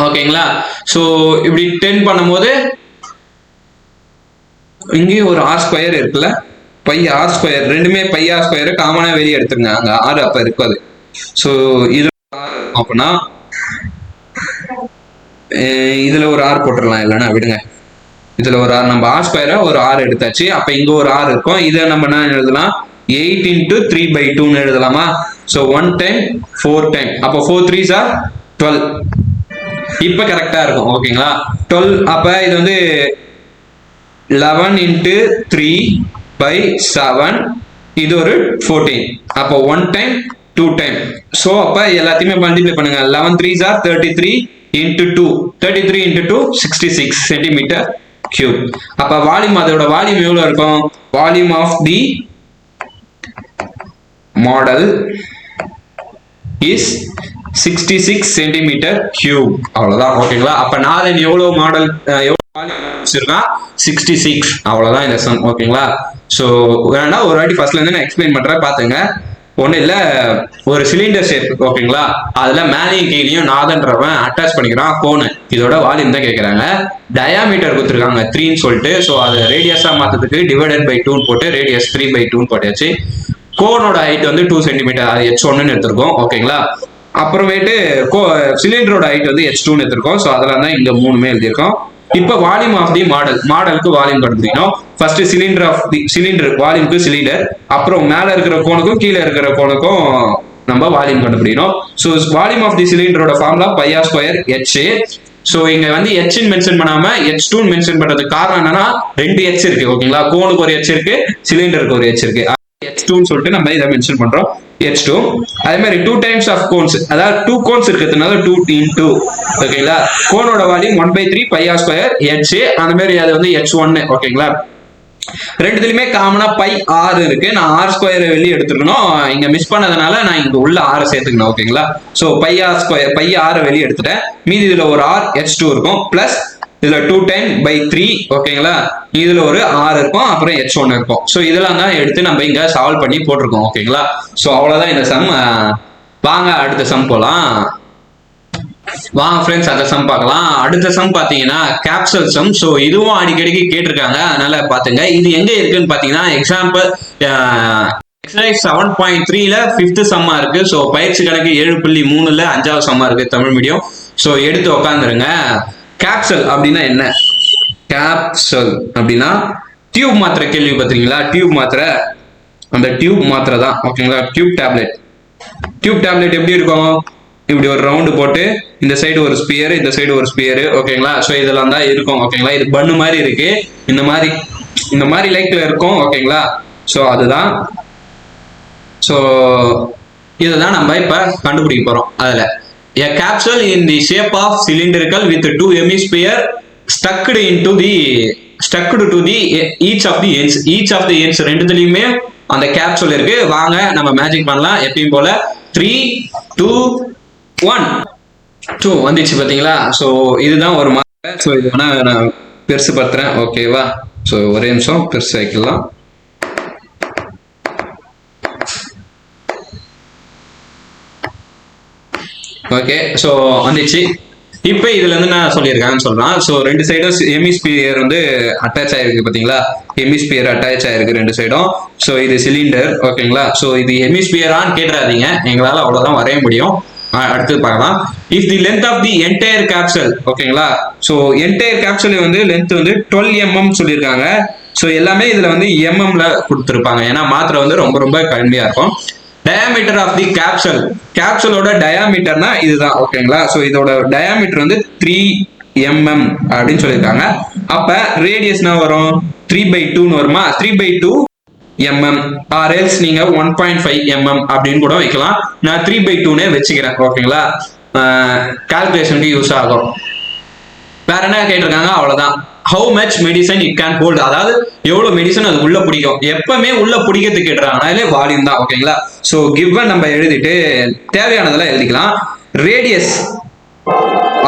ஓகேங்களா, சோ இப்படி 10 பண்ணும்போது இங்கே ஒரு r² இருக்குல்ல, πr². ரெண்டுமே πr² காமனா வெளியே எடுத்துருங்க. அங்க r அப்ப இருக்காது. சோ இது அப்படின்னா இதுல ஒரு r போட்டுடலாம், இல்லைன்னா விடுங்க. இதுல ஒரு r, நம்ம r² ஒரு r எடுத்தாச்சு. அப்ப இங்க ஒரு r இருக்கும். இதை நம்ம என்ன எழுதலாம்? 8 × 3/2ன்னு எழுதலாமா? So 1 time 4 time. அப்ப 4 3s are 12. இப்ப கரெக்டா இருக்கும். ஓகேங்களா, 12. அப்ப இது வந்து 11 × 3/7. இது ஒரு 14. அப்போ 1 டைம் 2 டைம். சோ அப்ப எல்லாத்தையுமே மல்டிப்ளை பண்ணுங்க. 11 3s are 33 × 2. 33 × 2 66 centimetre cube. அப்ப வால்யூம், அதோட வால்யூம் எவ்வளவு இருக்கும்? Volume of the model is 66 centimetre cube. அவ்வளவுதான். ஓகேங்களா, அப்ப நாதன் எவ்வளவு மாடல் 66. அவ்வளவுதான் இந்த சம். ஓகேங்களா, சோ வேணா ஒரு வாட்டி ஃபர்ஸ்ட்ல இருந்து நான் எக்ஸ்பிளைன் பண்றேன், பாத்துங்க. ஒண்ணு இல்ல, ஒரு சிலிண்டர் ஷேப். ஓகேங்களா, அதுல மேலையும் கீழையும் நாதன்றவன் அட்டாச் பண்ணிக்கிறான் கோனு. இதோட வால்யூம் தான் கேட்கறாங்க. டயாமீட்டர் கொடுத்துருக்காங்க 3ன்னு சொல்லிட்டு. சோ அதை ரேடியஸா மாத்ததுக்கு /2 போட்டு ரேடியஸ் 3/2 போட்டாச்சு. கோனோட ஹைட் வந்து 2 சென்டிமீட்டர், அது h1ன்னு எடுத்திருக்கோம். ஓகேங்களா, அப்புறமேட்டு சிலிண்டரோட ஹைட் வந்து h2ன்னு எடுத்திருக்கோம். சோ அதெல்லாம் தான் இங்க மூணுமே எழுதியிருக்கோம். இப்ப வால்யூம் ஆஃப் தி மாடலுக்கு வால்யூம் கண்டுபிடிக்கணும். ஃபர்ஸ்ட் சிலிண்டர் வால்யூம்க்கு சிலிண்டர், அப்புறம் மேல இருக்கிற கோனுக்கும் கீழே இருக்கிற கோனுக்கும் நம்ம வால்யூம் கண்டுபிடிக்கணும். சோ வால்யூம் ஆஃப் தி சிலிண்டரோட ஃபார்முலா πr² h. சோ இங்க வந்து h ன்னு மென்ஷன் பண்ணாம h2 ன்னு மென்ஷன் பண்றதுக்கு காரணம் என்னன்னா 2 h இருக்கு. ஓகேங்களா, கோனுக்கு ஒரு h இருக்கு, சிலிண்டருக்கு ஒரு h இருக்கு. h2 ன்னு சொல்லிட்டு நம்ம இதை மென்ஷன் பண்றோம். H2. அதே மாதிரி 2 டைம்ஸ் ஆஃப் கோன்ஸ், அதாவது 2 கோன்ஸ் இருக்கிறதுனால 2 into, ஓகேங்களா. கோனோட volume 1/3 pi R square H, அந்த மாதிரி அது வந்து H1, ஓகேங்களா. ரெண்டுத்துலயுமே காமனா பை ஆர் இருக்கு. நான் ஆர் ஸ்கொயர் வெளியே எடுத்துக்கணும், இங்க மிஸ் பண்ணதுனால நான் இங்க உள்ள ஆரை சேர்த்துக்கணும், ஓகேங்களா. So pi R square, pi ஆரை வெளியே எடுத்துட்டேன். மீதி இதுல ஒரு ஆர் H2 இருக்கும், பிளஸ் இதுல 210/3, ஓகேங்களா. இதுல ஒரு ஆர் இருக்கும், அப்புறம் H1 இருக்கும். சோ இதெல்லாம் தான் எடுத்து நம்ம இங்க சால்வ் பண்ணி போட்டிருக்கோம், ஓகேங்களா. சோ அவ்வளவுதான் இந்த சம். வாங்க அடுத்த சம் போலாம். வாங்க ஃப்ரெண்ட்ஸ், அந்த சம் பார்க்கலாம். அடுத்த சம் பாத்தீங்கன்னா கேப்சல் சம். ஸோ இதுவும் அடிக்கடிக்கு கேட்டிருக்காங்க, அதனால பாத்துங்க. இது எங்க இருக்குன்னு பாத்தீங்கன்னா எக்ஸாம்பிள் எக்ஸசைஸ் 7.3ல 5th சம்மா இருக்கு. ஸோ பயிற்சி கணக்கு 7.3ல 5வது சம்மா இருக்கு, தமிழ் மீடியம். ஸோ எடுத்து உக்காந்துருங்க. கேப்சல் அப்படின்னா என்ன? கேப்சல் அப்படின்னா டியூப் மாத்திரை கேள்விப்பட்டிருக்கீங்களா? டியூப் மாத்திரை, அந்த டியூப் மாத்திரை தான், ஓகேங்களா. Tube tablet. டியூப் டேப்லெட் எப்படி இருக்கும்? இப்படி ஒரு ரவுண்டு போட்டு இந்த சைடு ஒரு ஸ்பியர், இந்த சைடு ஒரு ஸ்பியர், ஓகேங்களா. ஸோ இதெல்லாம் தான் இருக்கும், ஓகேங்களா. இது பண்ணு மாதிரி இருக்கு, இந்த மாதிரி லைக்ல இருக்கும், ஓகேங்களா. ஸோ அதுதான். ஸோ இதுதான் நம்ம இப்ப கண்டுபிடிக்க போறோம். அதுல a capsule in the shape of cylindrical with 2 hemisphere stuck to the each of the ends. ரெண்டுத்துலயுமே அந்த கேப்சூல் இருக்கு. வாங்க நம்ம மேஜிக் பண்ணலாம் எப்பயும் போல. 3 2 1 2 வந்துச்சு பாத்தீங்களா. ஸோ இதுதான் ஒரு மாதிரி. ஸோ இது வேணா நான் பெருசு படுத்துறேன், ஓகேவா. ஸோ ஒரே நிமிஷம் பெருசு ஆக்கிடலாம். ஓகே, ஸோ வந்துச்சு. இப்போ இதுல இருந்து நான் சொல்லியிருக்காங்கன்னு சொல்றான். ஸோ ரெண்டு சைடும் ஹெமிஸ்பியர் வந்து அட்டாச் ஆயிருக்கு பாத்தீங்களா. ஹெமிஸ்பியர் அட்டாச் ஆயிருக்கு ரெண்டு சைடும். ஸோ இது சிலிண்டர், ஓகேங்களா. ஸோ இது ஹெமிஸ்பியரான்னு கேட்டுறாதீங்க, எங்களால் அவ்வளவுதான் வரைய முடியும். அடுத்து பார்க்கலாம். If the length of the entire capsule, ஓகேங்களா. ஸோ என்டையர் கேப்சல் வந்து லென்த் வந்து 12 mm சொல்லியிருக்காங்க. ஸோ எல்லாமே இதுல வந்து mmல கொடுத்துருப்பாங்க, ஏன்னா மாத்திரை வந்து ரொம்ப ரொம்ப கம்மியா இருக்கும். டயாமீட்டர் ஆஃப் தி கேப்சல், கேப்சலோட டயாமீட்டர்னா இதுதான், ஓகேங்களா. ஸோ இதோட டயாமீட்டர் வந்து 3 mm அப்படின்னு சொல்லியிருக்காங்க. அப்ப ரேடியஸ்னா வரும் 3/2ன்னு வருமா. 3/2 mm ஆர் எல்ஸ் நீங்க 1.5 mm அப்படின்னு கூட வைக்கலாம். நான் 3/2னே வச்சுக்கிறேன், ஓகேங்களா. கால்குலேஷனுக்கு யூஸ் ஆகும். வேற என்ன கேட்டிருக்காங்க, அவ்வளவுதான். How much medicine it can hold, அதாவது எவ்வளவு மெடிசன் அது உள்ள பிடிக்கும். எப்பவுமே உள்ள பிடிக்கிறது கேட்டுறாங்க, வால்யூம் தான், ஓகேங்களா. ஸோ கிவன் நம்ம எழுதிட்டு தேவையானதெல்லாம் எழுதிக்கலாம். ரேடியஸ்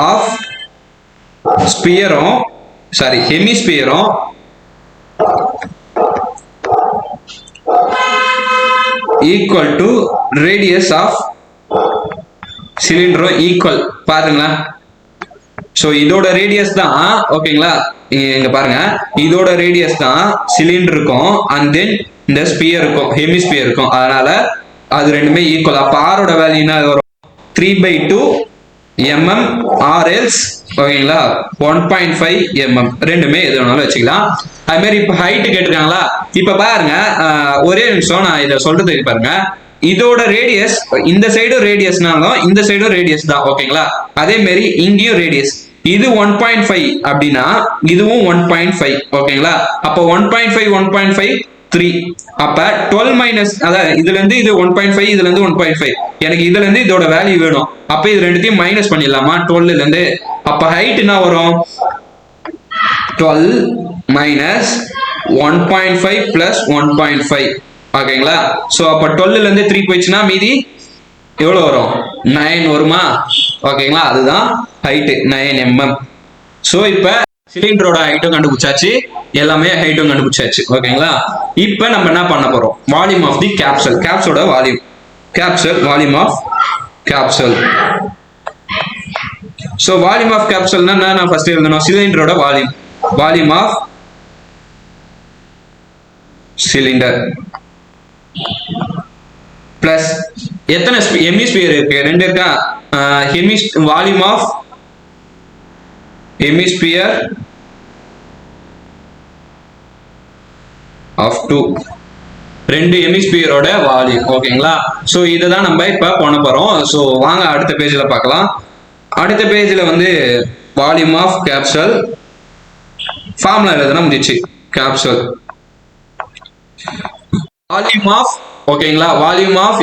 ஆஃப் ஸ்பியரும் ஹெமிஸ்பியரும் ஈக்குவல் டு ரேடியஸ் ஆஃப் சிலிண்டரும் ஈக்குவல். பாருங்களா. சோ இதோட ரேடியஸ் தான், ஓகேங்களா. இங்க பாருங்க, இதோட ரேடியஸ் தான் சிலிண்டர் இருக்கும், அண்ட் தென் இந்த ஸ்பியர் இருக்கும், ஹெமிஸ்பியர் இருக்கும். அதனால அது ரெண்டுமே ஈக்குவல். அப்ப ஆரோட வேல்யூ என்ன வரும்? 3/2 mm ஆர் எல்ஸ், ஓகேங்களா, 1.5 mm. ரெண்டுமே எது வேணாலும் வச்சுக்கலாம். அது மாதிரி இப்ப ஹைட் கேட்டிருக்காங்களா. இப்ப பாருங்க, ஒரே நிமிஷம் நான் இதை சொல்றதுக்கு பாருங்க. இதோட ரேடியஸ், இந்த சைடும் ரேடியஸ்னாலும் இந்த சைடும் ரேடியஸ் தான், ஓகேங்களா. அதே மாதிரி இங்கேயும் ரேடியஸ். இது 1.5 அப்படின்னா இதுவும் 1.5, ஓகேங்களா. அப்ப 1.5 1.5 3. அப்ப 12 மைனஸ், அதாவது இதுல இருந்து இது 1.5, இதுல இருந்து 1.5. எனக்கு இதுல இருந்து இதோட வேல்யூ வேணும். அப்ப இது ரெண்டுத்தையும் மைனஸ் பண்ணிடலாமா 12ல இருந்து. அப்ப ஹைட் என்ன வரும்? 12 மைனஸ் 1.5 பிளஸ் 1.5, ஓகேங்களா. சோ அப்ப 12ல இருந்து 3 போயிடுச்சுன்னா மீதி எவ்வளவு வரும்? 9 வருமா, ஓகேங்களா. அதுதான் ஹைட், 9 mm. சோ இப்ப சிலிண்டரோட ஹைட்டும் கண்டுபிடிச்சாச்சு, எல்லாமே ஹைட்டும் கண்டுபிடிச்சாச்சு, ஓகேங்களா. இப்ப நம்ம என்ன பண்ண போறோம்? வால்யூம் ஆஃப் தி கேப்சல், கேப்சலோட volume, volume of capsule. So volume of கேப்சல்னா நான் ஃபர்ஸ்ட் எழுதணும் சிலிண்டரோட வால்யூம் ஆஃப் சிலிண்டர் பிளஸ் எத்தனை ஹெமிஸ்பியர் இருக்கு? 2 இருக்கா. வால்யூம் ஆஃப் ஹெமிஸ்பியர் ஆஃப் 2, 2 ஹெமிஸ்பியரோட வால்யூம், ஓகேங்களா. சோ இதுதான் நம்ம இப்ப பண்ண போறோம். சோ வாங்க அடுத்த பேஜ்ல பார்க்கலாம். அடுத்த பேஜ்ல வந்து வால்யூம் ஆஃப் கேப்சல் ஃபார்முலா எழுதுனா முடிச்சு. கேப்சல் வால்யூம் ஆஃப், ஓகேங்களா, வால்யூம் ஆஃப்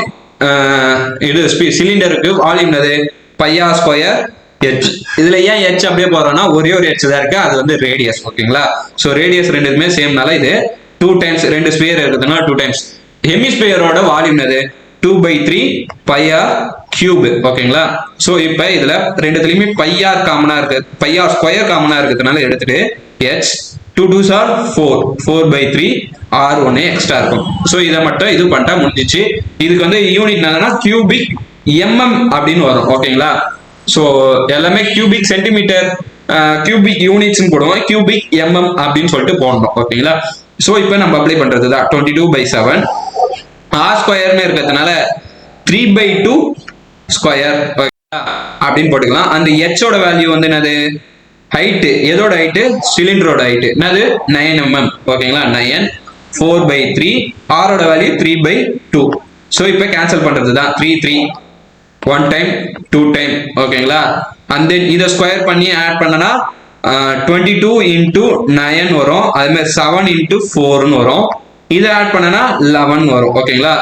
இது சிலிண்டருக்கு வால்யூம் அது பையா ஸ்கொயர் ஹெச். இதுல ஏன் ஹெச் அப்படியே போறோம்னா ஒரே ஒரு ஹெச் தான் இருக்கு, அது வந்து ரேடியஸ். ஓகேங்களா, ஸோ ரேடியஸ் ரெண்டுமே சேம்னால இது 2 டைம்ஸ், ரெண்டு ஸ்பியர் இருக்குதுன்னா 2 டைம்ஸ். ஹெமிஸ்பியரோட வால்யூம் அது 2/3 பையார் கியூப். ஓகேங்களா, ஸோ இப்போ இதுல ரெண்டுத்துலயுமே பையார் காமனா இருக்கு, பையார் ஸ்கொயர் காமனா இருக்கிறதுனால எடுத்துட்டு H 2 2s are 4, 4/3 R1 extra இருக்கும். ஸோ இதை மட்டும் இது பண்ணிட்டா முடிஞ்சிச்சு. இதுக்கு வந்து யூனிட் என்னன்னா கியூபிக் எம்எம் அப்படின்னு வரும். ஓகேங்களா, ஸோ எல்லாமே கியூபிக் சென்டிமீட்டர், கியூபிக் யூனிட்ஸ் போடுவோம், கியூபிக் எம்எம் அப்படின்னு சொல்லிட்டு போடணும். ஓகேங்களா, ஸோ இப்போ நம்ம அப்ளை பண்றது தான் 22/7 ஆர் ஸ்கொயர்னு இருக்கிறதுனால 3/2 ஸ்கொயர் அப்படின்னு போட்டுக்கலாம். அந்த ஹெச்சோட வேல்யூ வந்து என்னது, ஹைட்டு, எதோட ஹைட்டு, சிலிண்டரோட ஹைட்டு என்னது 9 mm. ஓகேங்களா, 9 4/3 ஆரோட வேல்யூ 3/2. ஸோ இப்போ கேன்சல் பண்றது தான் 3 3 1 டைம் 2 டைம். ஓகேங்களா, அண்ட் தென் இதை ஸ்கொயர் பண்ணி ஆட் பண்ணனா 22 into 9 வரும், அது மாதிரி 7 into 4 வரும். இதை ஆட் பண்ணனா 11 வரும். ஓகேங்களா,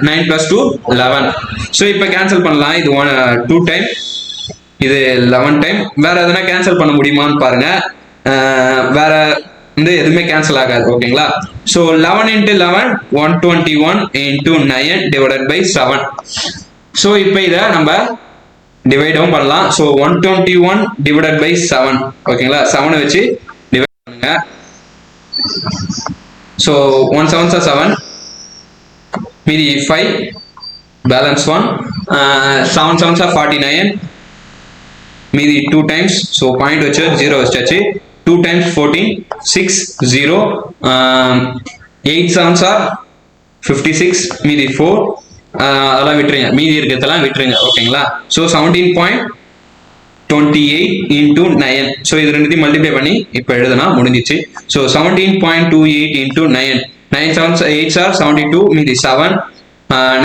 9 + 2 11. ஸோ இப்போ கேன்சல் பண்ணலாம். இது 2 டைம், இது 11 டைம். வேற எதனா கேன்சல் பண்ண முடியுமான்னு பாருங்க. வேற வந்து எதுவுமே கேன்சல் ஆகாது. ஓகேங்களா, so 11 into 11 121 into 9 divided by 7. So இப்போ இதை நம்ம டிவைடும் பண்ணலாம். So 121 divided by 7. ஓகேங்களா, 7 வச்சு டிவைட் பண்ணுங்க. ஸோ 1 7s are 7, மீதி 5, பேலன்ஸ் 1, 7 7s are 49, மீதி 2 டைம்ஸ். ஸோ பாயிண்ட் வச்சு 0 வச்சாச்சு. 2 times 14 6 0, 8 7s are 56, மீதி 4, அதெல்லாம் விட்டுருங்க, மீதி இருக்கிறதெல்லாம் விட்டுருங்க. ஓகேங்களா, ஸோ 17.28 into 9. ஸோ இது ரெண்டுத்தையும் மல்டிப்ளை பண்ணி இப்போ எழுதுனா முடிஞ்சிச்சு. So 17.28 into 9, 9 7s 8s are 72, மீதி 7,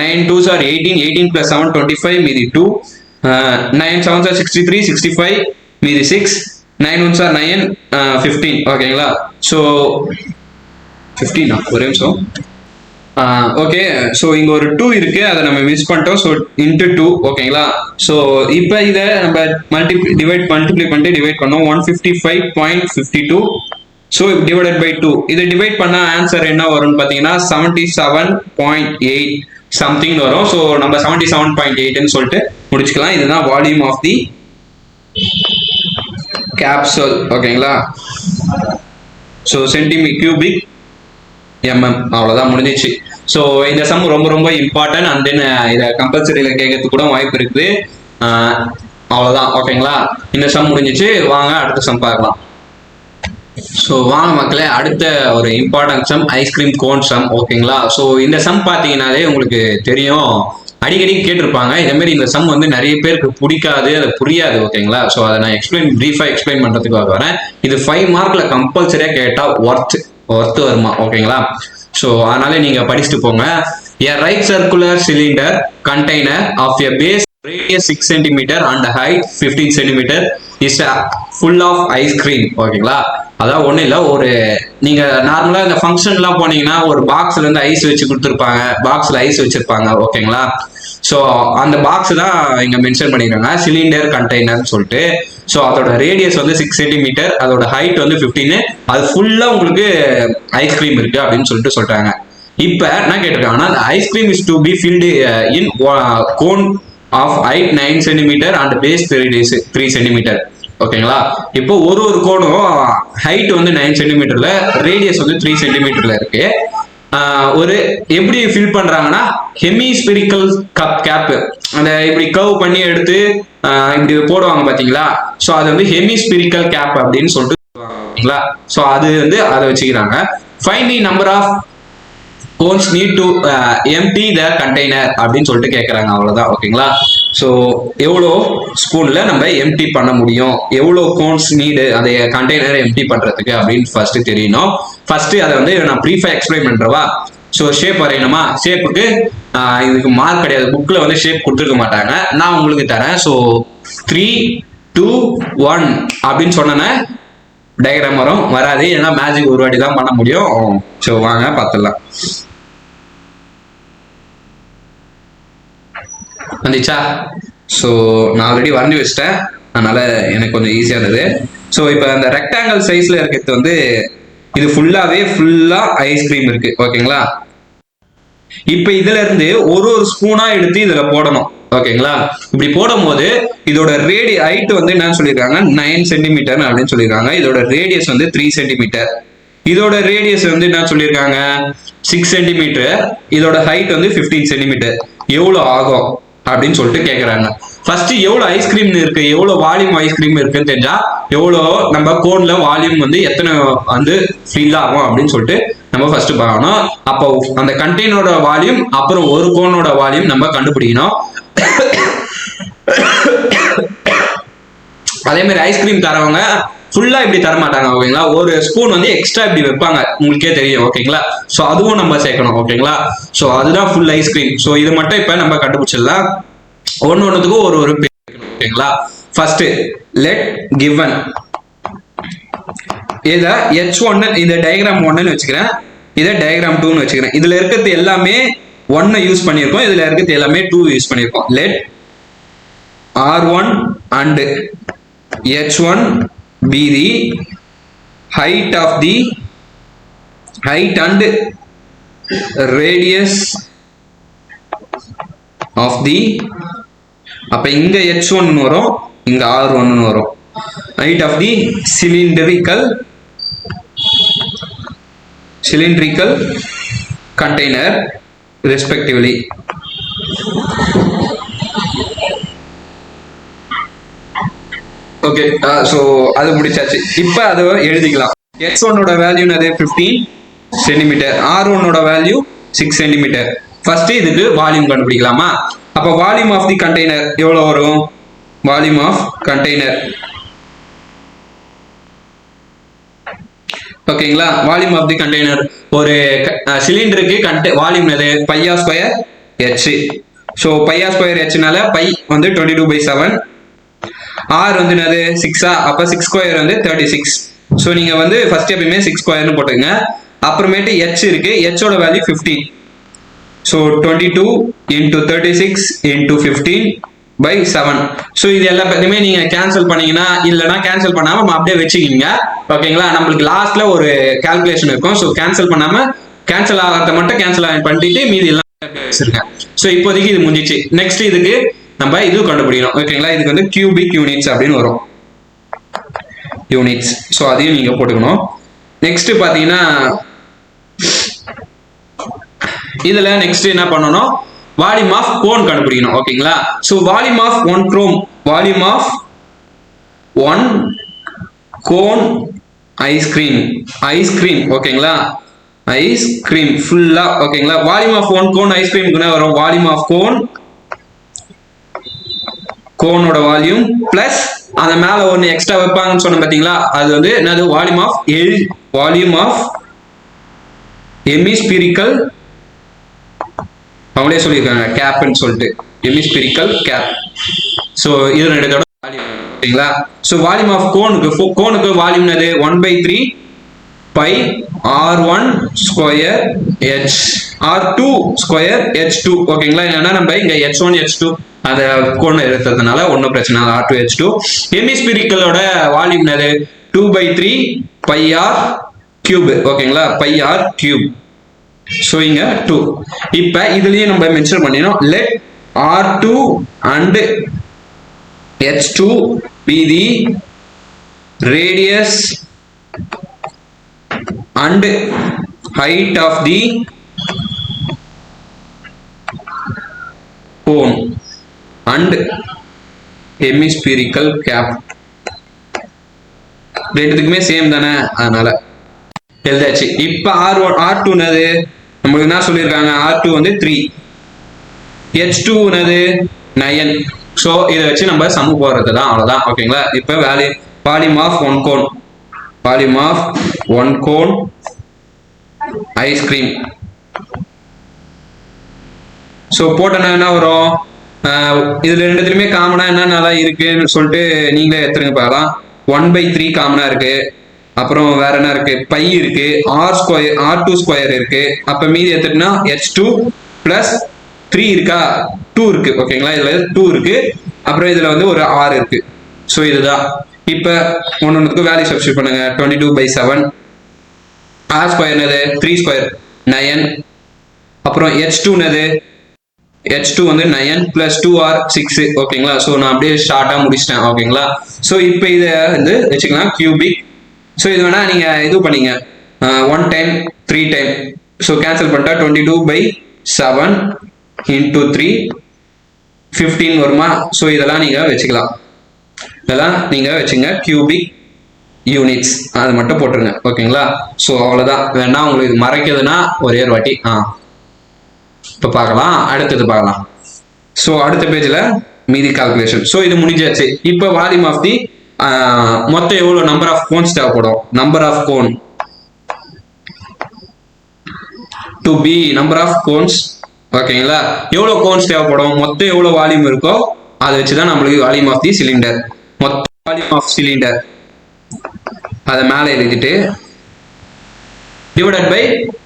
9 2s are 18, 18 plus 7 25, மீதி 2, 9 7s are 63, 65, மீதி 6, 9 1s are 9, 15. ஓகேங்களா, ஸோ 15 ஒரே நிமிஷம். ஓகே, ஸோ இங்க ஒரு 2 இருக்கு, அதை நம்ம மிஸ் பண்ணிட்டோம். So into 2. ஓகேங்களா, ஸோ இப்போ இதை நம்ம மல்டிப்ளை பண்ணிட்டு டிவைட் பண்ணோம். 155.52. So divided by 2. இதை டிவைட் பண்ண ஆன்சர் என்ன வரும்னு பார்த்தீங்கன்னா 77.8 சம்திங் வரும். ஸோ நம்ம 77.8ன்னு சொல்லிட்டு முடிச்சுக்கலாம். இதுதான் வால்யூம் ஆஃப் தி கேப்சூல். ஓகேங்களா, ஸோ கியூபிக் எம்எம். அவ்வளோதான், முடிஞ்சிச்சு. ஸோ இந்த சம் ரொம்ப ரொம்ப இம்பார்ட்டன்ட். அண்ட் தென் இதை கம்பல்சரியில் கேட்கறதுக்கு கூட வாய்ப்பு இருக்குது. அவ்வளோதான். ஓகேங்களா, இந்த சம் முடிஞ்சிச்சு. வாங்க அடுத்த சம் பார்க்கலாம். ஸோ வாங்க மக்களே, அடுத்த ஒரு important sum ice cream cone sum. ஓகேங்களா, ஸோ இந்த சம் பார்த்தீங்கன்னாலே உங்களுக்கு தெரியும், அடிக்கடி கேட்டிருப்பாங்க. இதே மாதிரி இந்த சம் வந்து நிறைய பேருக்கு பிடிக்காது, அது புரியாது. ஓகேங்களா, ஸோ அதை நான் பிரீஃபாக எக்ஸ்பிளைன் பண்ணுறதுக்காக வரேன். இது 5 மார்க்கில் கம்பல்சரியாக கேட்டால் ஒர்த்து வருமா? ஓகேங்களா, ஸோ அதனால நீங்கள் படிச்சுட்டு போங்க. A right circular cylinder container of a base radius 6 cm and height 15 cm is full of ice cream. ஓகேங்களா, அதான் ஒன்றும் இல்லை, ஒரு நீங்கள் நார்மலாக இந்த ஃபங்க்ஷன்லாம் போனீங்கன்னா ஒரு பாக்ஸில் இருந்து ஐஸ் வச்சு கொடுத்துருப்பாங்க, பாக்ஸில் ஐஸ் வச்சுருப்பாங்க. ஓகேங்களா, ஸோ அந்த பாக்ஸ் தான் இங்கே மென்ஷன் பண்ணியிருக்காங்க, சிலிண்டர் கண்டெய்னர்னு சொல்லிட்டு. ஸோ அதோட ரேடியஸ் வந்து 6 cm, அதோட ஹைட் வந்து 15, அது ஃபுல்லாக உங்களுக்கு ஐஸ்கிரீம் இருக்கு அப்படின்னு சொல்லிட்டாங்க. இப்போ என்ன கேட்டிருக்காங்கன்னா, அந்த ice cream is to be filled in cone of height 9 cm and base 3 cm. ஓகேங்களா, இப்போ ஒரு கோனும் ஹைட் வந்து 9 cm, ரேடியஸ் வந்து 3 cm இருக்கு. ஒரு எப்படி ஃபில் பண்றாங்கன்னா ஹெமிஸ்பெரிக்கல் கேப், அந்த இப்படி கர்வ் பண்ணி எடுத்து இப்படி போடுவாங்க பாத்தீங்களா. ஸோ அது வந்து ஹெமிஸ்பெரிக்கல் கேப் அப்படின்னு சொல்லிட்டு ஓகேங்களா. ஸோ அது வந்து அதை வச்சுக்கிறாங்க. Find the number of cones need to empty the container அப்படின்னு சொல்லிட்டு கேட்கறாங்க. அவ்வளவுதான். ஓகேங்களா, ஸோ எவ்வளோ ஸ்பூன்ல நம்ம எம்டி பண்ண முடியும், எவ்வளோ கோன்ஸ் நீடு அந்த கண்டெய்னரை எம்டி பண்றதுக்கு அப்படின்னு ஃபர்ஸ்ட் தெரியணும். ஃபர்ஸ்ட் அதை வந்து நான் ப்ரீஃபா எக்ஸ்பிளைன் பண்றவா. ஸோ ஷேப் வரையணுமா, ஷேப்புக்கு இதுக்கு மார்க் கிடையாது, புக்ல வந்து ஷேப் கொடுத்துருக்க மாட்டாங்க, நான் உங்களுக்கு தரேன். ஸோ 3 2 1 அப்படின்னு சொன்னேன்னா டயக்ராம் வராது, ஏன்னா மேஜிக் ஒரு வாட்டி தான் பண்ண முடியும். ஸோ வாங்க பார்த்துடலாம். வந்துச்சா? ஸோ நான் ஆல்ரெடி வரைஞ்சி வச்சிட்டேன், அதனால எனக்கு கொஞ்சம் ஈஸியாக இருந்தது. ஸோ இப்போ அந்த ரெக்டாங்கிள் சைஸ்ல இருக்கிறது வந்து இது ஃபுல்லா ஐஸ்கிரீம் இருக்கு. ஓகேங்களா? இப்ப இதுல இருந்து ஒரு ஸ்பூனா எடுத்து இதுல போடணும். ஓகேங்களா? இப்படி போடும் போது இதோட ஹைட் வந்து என்னன்னு சொல்லியிருக்காங்க, 9 சென்டிமீட்டர் அப்படின்னு சொல்லியிருக்காங்க. இதோட ரேடியஸ் வந்து 3 சென்டிமீட்டர். இதோட ரேடியஸ் வந்து என்ன சொல்லியிருக்காங்க, 6 சென்டிமீட்டர். இதோட ஹைட் வந்து 15 சென்டிமீட்டர். எவ்வளவு ஆகும் அப்படின்னு சொல்லிட்டு கேட்கறாங்க. ஃபர்ஸ்ட் எவ்வளவு ஐஸ்கிரீம் இருக்கு, எவ்வளவு வால்யூம் ஐஸ்கிரீம் இருக்குன்னு தெரிஞ்சா எவ்வளவு நம்ம கோன்ல வால்யூம் வந்து எத்தனை வந்து ஃபில் ஆகும் அப்படின்னு சொல்லிட்டு நம்ம ஃபர்ஸ்ட் பார்க்கணும். அப்போ அந்த கண்டெய்னரோட வால்யூம் அப்புறம் ஒரு கோனோட வால்யூம் நம்ம கண்டுபிடிக்கணும். அதே மாதிரி ஐஸ்கிரீம் தரவங்க ஃபுல்லா இப்படி தர மாட்டாங்க. ஓகேங்களா? ஒரு ஸ்பூன் வந்து எக்ஸ்ட்ரா இப்படி வைப்பாங்க, உங்களுக்கே தெரியும். ஓகேங்களா? ஸோ அதுவும் நம்ம சேர்க்கணும். ஓகேங்களா? ஸோ அதுதான் ஃபுல் ஐஸ்கிரீம். ஸோ இது மட்டும் இப்ப நம்ம கண்டுபிடிச்சிடலாம். ஒன்னொன்னுக்கும் ஒரு பேர். ஓகேங்களா? ஃபர்ஸ்ட் லெட் கிவன் இத H1 இந்த டயக்ராம் 1ன்னு வச்சுக்கிறேன், இதை டயக்ராம் 2ன்னு வச்சுக்கிறேன். இதுல இருக்கிறது எல்லாமே 1 யூஸ் பண்ணியிருக்கோம், இதுல இருக்கிறது எல்லாமே 2 யூஸ் பண்ணியிருக்கோம். Let R1 and H1 be the height and radius of the, அப்ப இங்க H1 வரும், இங்க R1 வரும். height of the cylindrical container respectively. Okay, so அது முடிச்சாச்சு. இப்ப அதை எழுதிக்கலாம். H1 ஓட வேல்யூ அது 15 சென்டிமீட்டர், R1 ஓட வேல்யூ 6 சென்டிமீட்டர். ஃபர்ஸ்ட் இதுக்கு வால்யூம் கண்டுபிடிக்கலாமா? அப்ப வால்யூம் ஆஃப் தி கண்டெய்னர் எவ்வளவு வரும்? வால்யூம் ஆஃப் கண்டெய்னர், ஓகேங்களா? வால்யூம் ஆஃப் தி கண்டெய்னர், ஒரு சிலிண்டருக்கு வால்யூம் எது? Pi r square H. So pi r square Hனால பை வந்து 22/7. R வந்து என்னது? 6. அப்ப 6 ஸ்கொயர் வந்து 36. ஸோ நீங்க வந்து ஃபர்ஸ்ட் எப்பயுமே 6 ஸ்கொயர்னு போட்டுங்க. அப்புறமேட்டு H இருக்கு, H ஓட value 15. So 22 into 36 into 15/7. So இது எல்லா பத்தியுமே நீங்க கேன்சல் பண்ணீங்கன்னா, இல்லைன்னா கேன்சல் பண்ணாம அப்படியே வச்சுக்கிங்க. ஓகேங்களா? நம்மளுக்கு லாஸ்ட்ல ஒரு கால்குலேஷன் இருக்கும். ஸோ கேன்சல் பண்ணாம கேன்சல் ஆகிறத மட்டும் கேன்சல் பண்ணிட்டு மீதி எல்லாம் வச்சிருக்கேன். ஸோ இப்போதைக்கு இது முடிஞ்சிச்சு. நெக்ஸ்ட் இதுக்கு நம்ம இது கண்டுபிடிக்கணும். ஓகேங்களா? இதுக்கு வந்து கியூபிக் யூனிட்ஸ் அப்படின்னு வரும், யூனிட்ஸ். ஸோ அதையும் நீங்க போட்டுக்கணும். நெக்ஸ்ட் பாத்தீங்கன்னா இதுல நெக்ஸ்ட் என்ன பண்ணணும், வால்யூம் ஆஃப் கோன் கண்டுபிடிக்கணும். ஓகேங்களா? So volume of one cone ice cream. ஓகேங்களா? ஐஸ்கிரீம் ஃபுல்லா. ஓகேங்களா? Volume of one cone ice cream வரும் வால்யூம் ஆஃப் கோனோட வால்யூம் பிளஸ் அந்த மேல ஒன்னு எக்ஸ்ட்ரா வைப்பாங்கன்னு சொன்ன பாத்தீங்களா, அது வந்து என்னது? வால்யூம் ஆஃப் ஹெமிஸ்பிரிக்கல், அவங்களே சொல்லியிருக்காங்க கேப்னு சொல்லிட்டு, ஹெமிஸ்பிரிக்கல் கேப். ஸோ இது ரெண்டோட வால்யூம். ஓகேங்களா? ஸோ வால்யூம் ஆஃப் கோனுக்கு வால்யூம் என்னது? 1/3 by R1 square H, R2 square H2. ஓகேங்களா? இல்லைன்னா நம்ம இங்க H1 H2 அந்த கோண எடுத்ததுனால ஒன்றும் பிரச்சனை இல்லை. R2 H2. ஹெமிஸ்பிரிக்கலோட வால்யூம் என்னது? 2/3 பை ஆர் கியூப். ஓகேங்களா? Pi R cube. ஸோ இங்க 2. இப்ப இதுலயும் நம்ம மென்ஷன் பண்ணினோம், let R2 and H2 be the radius and height of the cone and hemispherical cap. ரெண்டுத்துக்குமே சேம் தானே, அதனால எழுதாச்சு. இப்ப R2 என்னது? நமக்கு என்ன சொல்லியிருக்காங்க? R2 வந்து 3, H2 என்னது? 9. ஸோ இதை வச்சு நம்ம சமு போடுறது தான், அவ்வளவுதான். ஓகேங்களா? இப்ப volume of one cone ice cream. So போட்டோன்னா என்ன வரும்? இதுல ரெண்டுத்துலயுமே காமனா என்னென்னலாம் இருக்குன்னு சொல்லிட்டு நீங்களே எடுத்துருங்க பார்க்கலாம். 1/3 காமனா இருக்கு. அப்புறம் வேற என்ன இருக்கு? பை இருக்கு, R2 ஸ்கொயர் இருக்கு. அப்ப மீதி எடுத்துட்டுனா H2 பிளஸ் 3 இருக்கா, 2 இருக்கு. ஓகேங்களா, இதுல 2 இருக்கு, அப்புறம் இதுல வந்து ஒரு R இருக்கு. ஸோ இதுதான். இப்ப ஒன்னொன்னுக்கு வேல்யூ சப்ஸ்டியூட் பண்ணுங்க. 22/7. R ஸ்கொயர் என்னது 3 ஸ்கொயர் 9. அப்புறம் H2 என்னது, H2 வந்து 9 plus 2R 6. ஓகேங்களா, ஸோ நான் அப்படியே ஷார்ட்டா முடிச்சிட்டேன். ஓகேங்களா, ஸோ இப்போ இதை வந்து வச்சுக்கலாம் கியூபிக். ஸோ இது வேணா நீங்க இது பண்ணீங்க 1 டைம் 3 டைம். ஸோ கேன்சல் பண்ணிட்டா 22/7 into 3 15 வருமா. ஸோ இதெல்லாம் நீங்க வச்சுக்கலாம், இதெல்லாம் நீங்க வச்சுங்க கியூபிக் யூனிட்ஸ், அது மட்டும் போட்டுருங்க. ஓகேங்களா, ஸோ அவ்வளோதான். வேணா உங்களுக்கு இது மறைக்கிறதுனா ஒரே ஒரு வாட்டி இப்போ பார்க்கலாம், அடுத்தது பார்க்கலாம். ஸோ அடுத்த பேஜில் மீதி கால்குலேஷன். ஸோ இது முடிஞ்சாச்சு. இப்போ வால்யூம் ஆஃப் தி மொத்தம் எவ்வளோ நம்பர் ஆஃப் கோன்ஸ் தேவைப்படும், number of cone to be number of cones. ஓகேங்களா, எவ்வளோ கோன்ஸ் தேவைப்படும், மொத்தம் எவ்வளோ வால்யூம் இருக்கோ அதை வச்சு தான் நம்மளுக்கு வால்யூம் ஆஃப் தி சிலிண்டர். மொத்த வால்யூம் ஆஃப் சிலிண்டர் அதை மேலே எழுதிட்டு divided by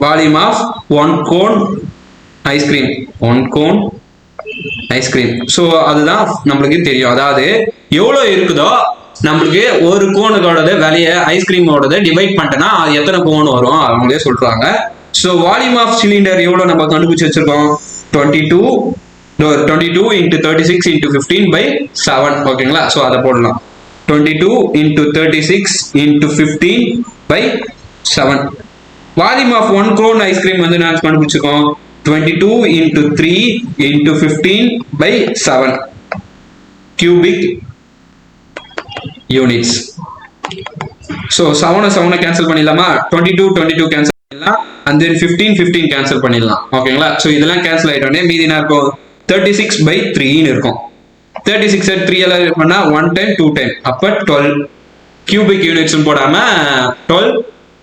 volume of 1 cone ice cream, 1 cone ice cream. So அதுதான் நம்மளுக்கு தெரியும். அதாவது எவ்வளோ இருக்குதோ நம்மளுக்கு ஒரு கோனுக்கோட விலையை ஐஸ்கிரீமோட டிவைட் பண்ணிட்டேன்னா அது எத்தனை கோன் வரும் அவங்களே சொல்றாங்க. ஸோ வால்யூம் ஆஃப் சிலிண்டர் எவ்வளோ நம்ம கண்டுபிடிச்சு வச்சிருக்கோம், 22 into 36 into 15/7. ஓகேங்களா, ஸோ அதை போடலாம். 22 into 36 into 15/7. Volume of 1 cone ice cream வந்து நான் கண்டுபிடிச்சிருக்கோம் 22 into 3 into 15/7 cubic units. So 7 cancel பண்ணிடலாமா, 22 கேன்சல் பண்ணிடலாம், and then 15 கேன்சல் பண்ணிடலாம். ஓகேங்களா, ஸோ இதெல்லாம் கேன்சல் ஆகிட்டோன்னே மீதி என்ன இருக்கும், 36/3 இருக்கும். 36 3 எல்லாம் பண்ணா 1 டைம் 2 டைம், அப்போ 12 cubic units போடாம 12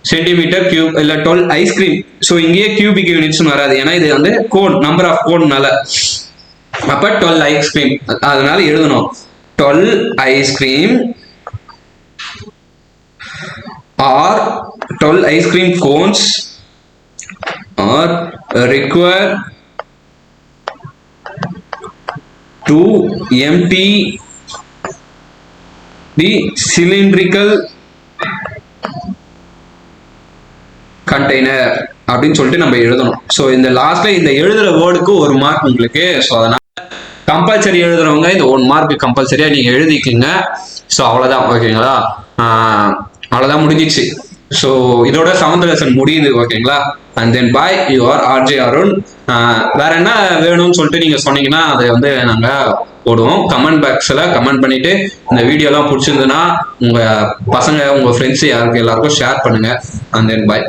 சென்டிமீட்டர் கியூப் இல்ல 12 ஐஸ்கிரீம். ஸோ இங்கேயே கியூபிக் யூனிட்ஸ் வராது, ஏன்னா இது வந்து கோன் நம்பர் ஆஃப் கோன்னால. அப்ப 12 ஐஸ்கிரீம், அதனால எழுதணும் 12 ice cream are 12 ice cream cones are required to empty the cylindrical container அப்படின்னு சொல்லிட்டு நம்ம எழுதணும். ஸோ இந்த லாஸ்ட்ல இந்த எழுதுற வேர்டுக்கு 1 மார்க் உங்களுக்கு. ஸோ அதனால கம்பல்சரி எழுதுறவங்க இந்த 1 மார்க் கம்பல்சரியா நீங்க எழுதிக்கங்க. ஸோ அவ்வளவுதான். ஓகேங்களா, அவ்வளவுதான் முடிஞ்சிச்சு. ஸோ இதோட 7th லெசன் முடியுது. ஓகேங்களா, and then bye, you are RJ Arun. வேற என்ன வேணும்னு சொல்லிட்டு நீங்க சொன்னீங்கன்னா அதை வந்து நாங்க போடுவோம். கமெண்ட் பாக்ஸ்ல கமெண்ட் பண்ணிட்டு இந்த வீடியோலாம் பிடிச்சிருந்ததுன்னா உங்க பசங்க உங்க ஃப்ரெண்ட்ஸ் யாருக்கு எல்லாருக்கும் ஷேர் பண்ணுங்க. And then bye.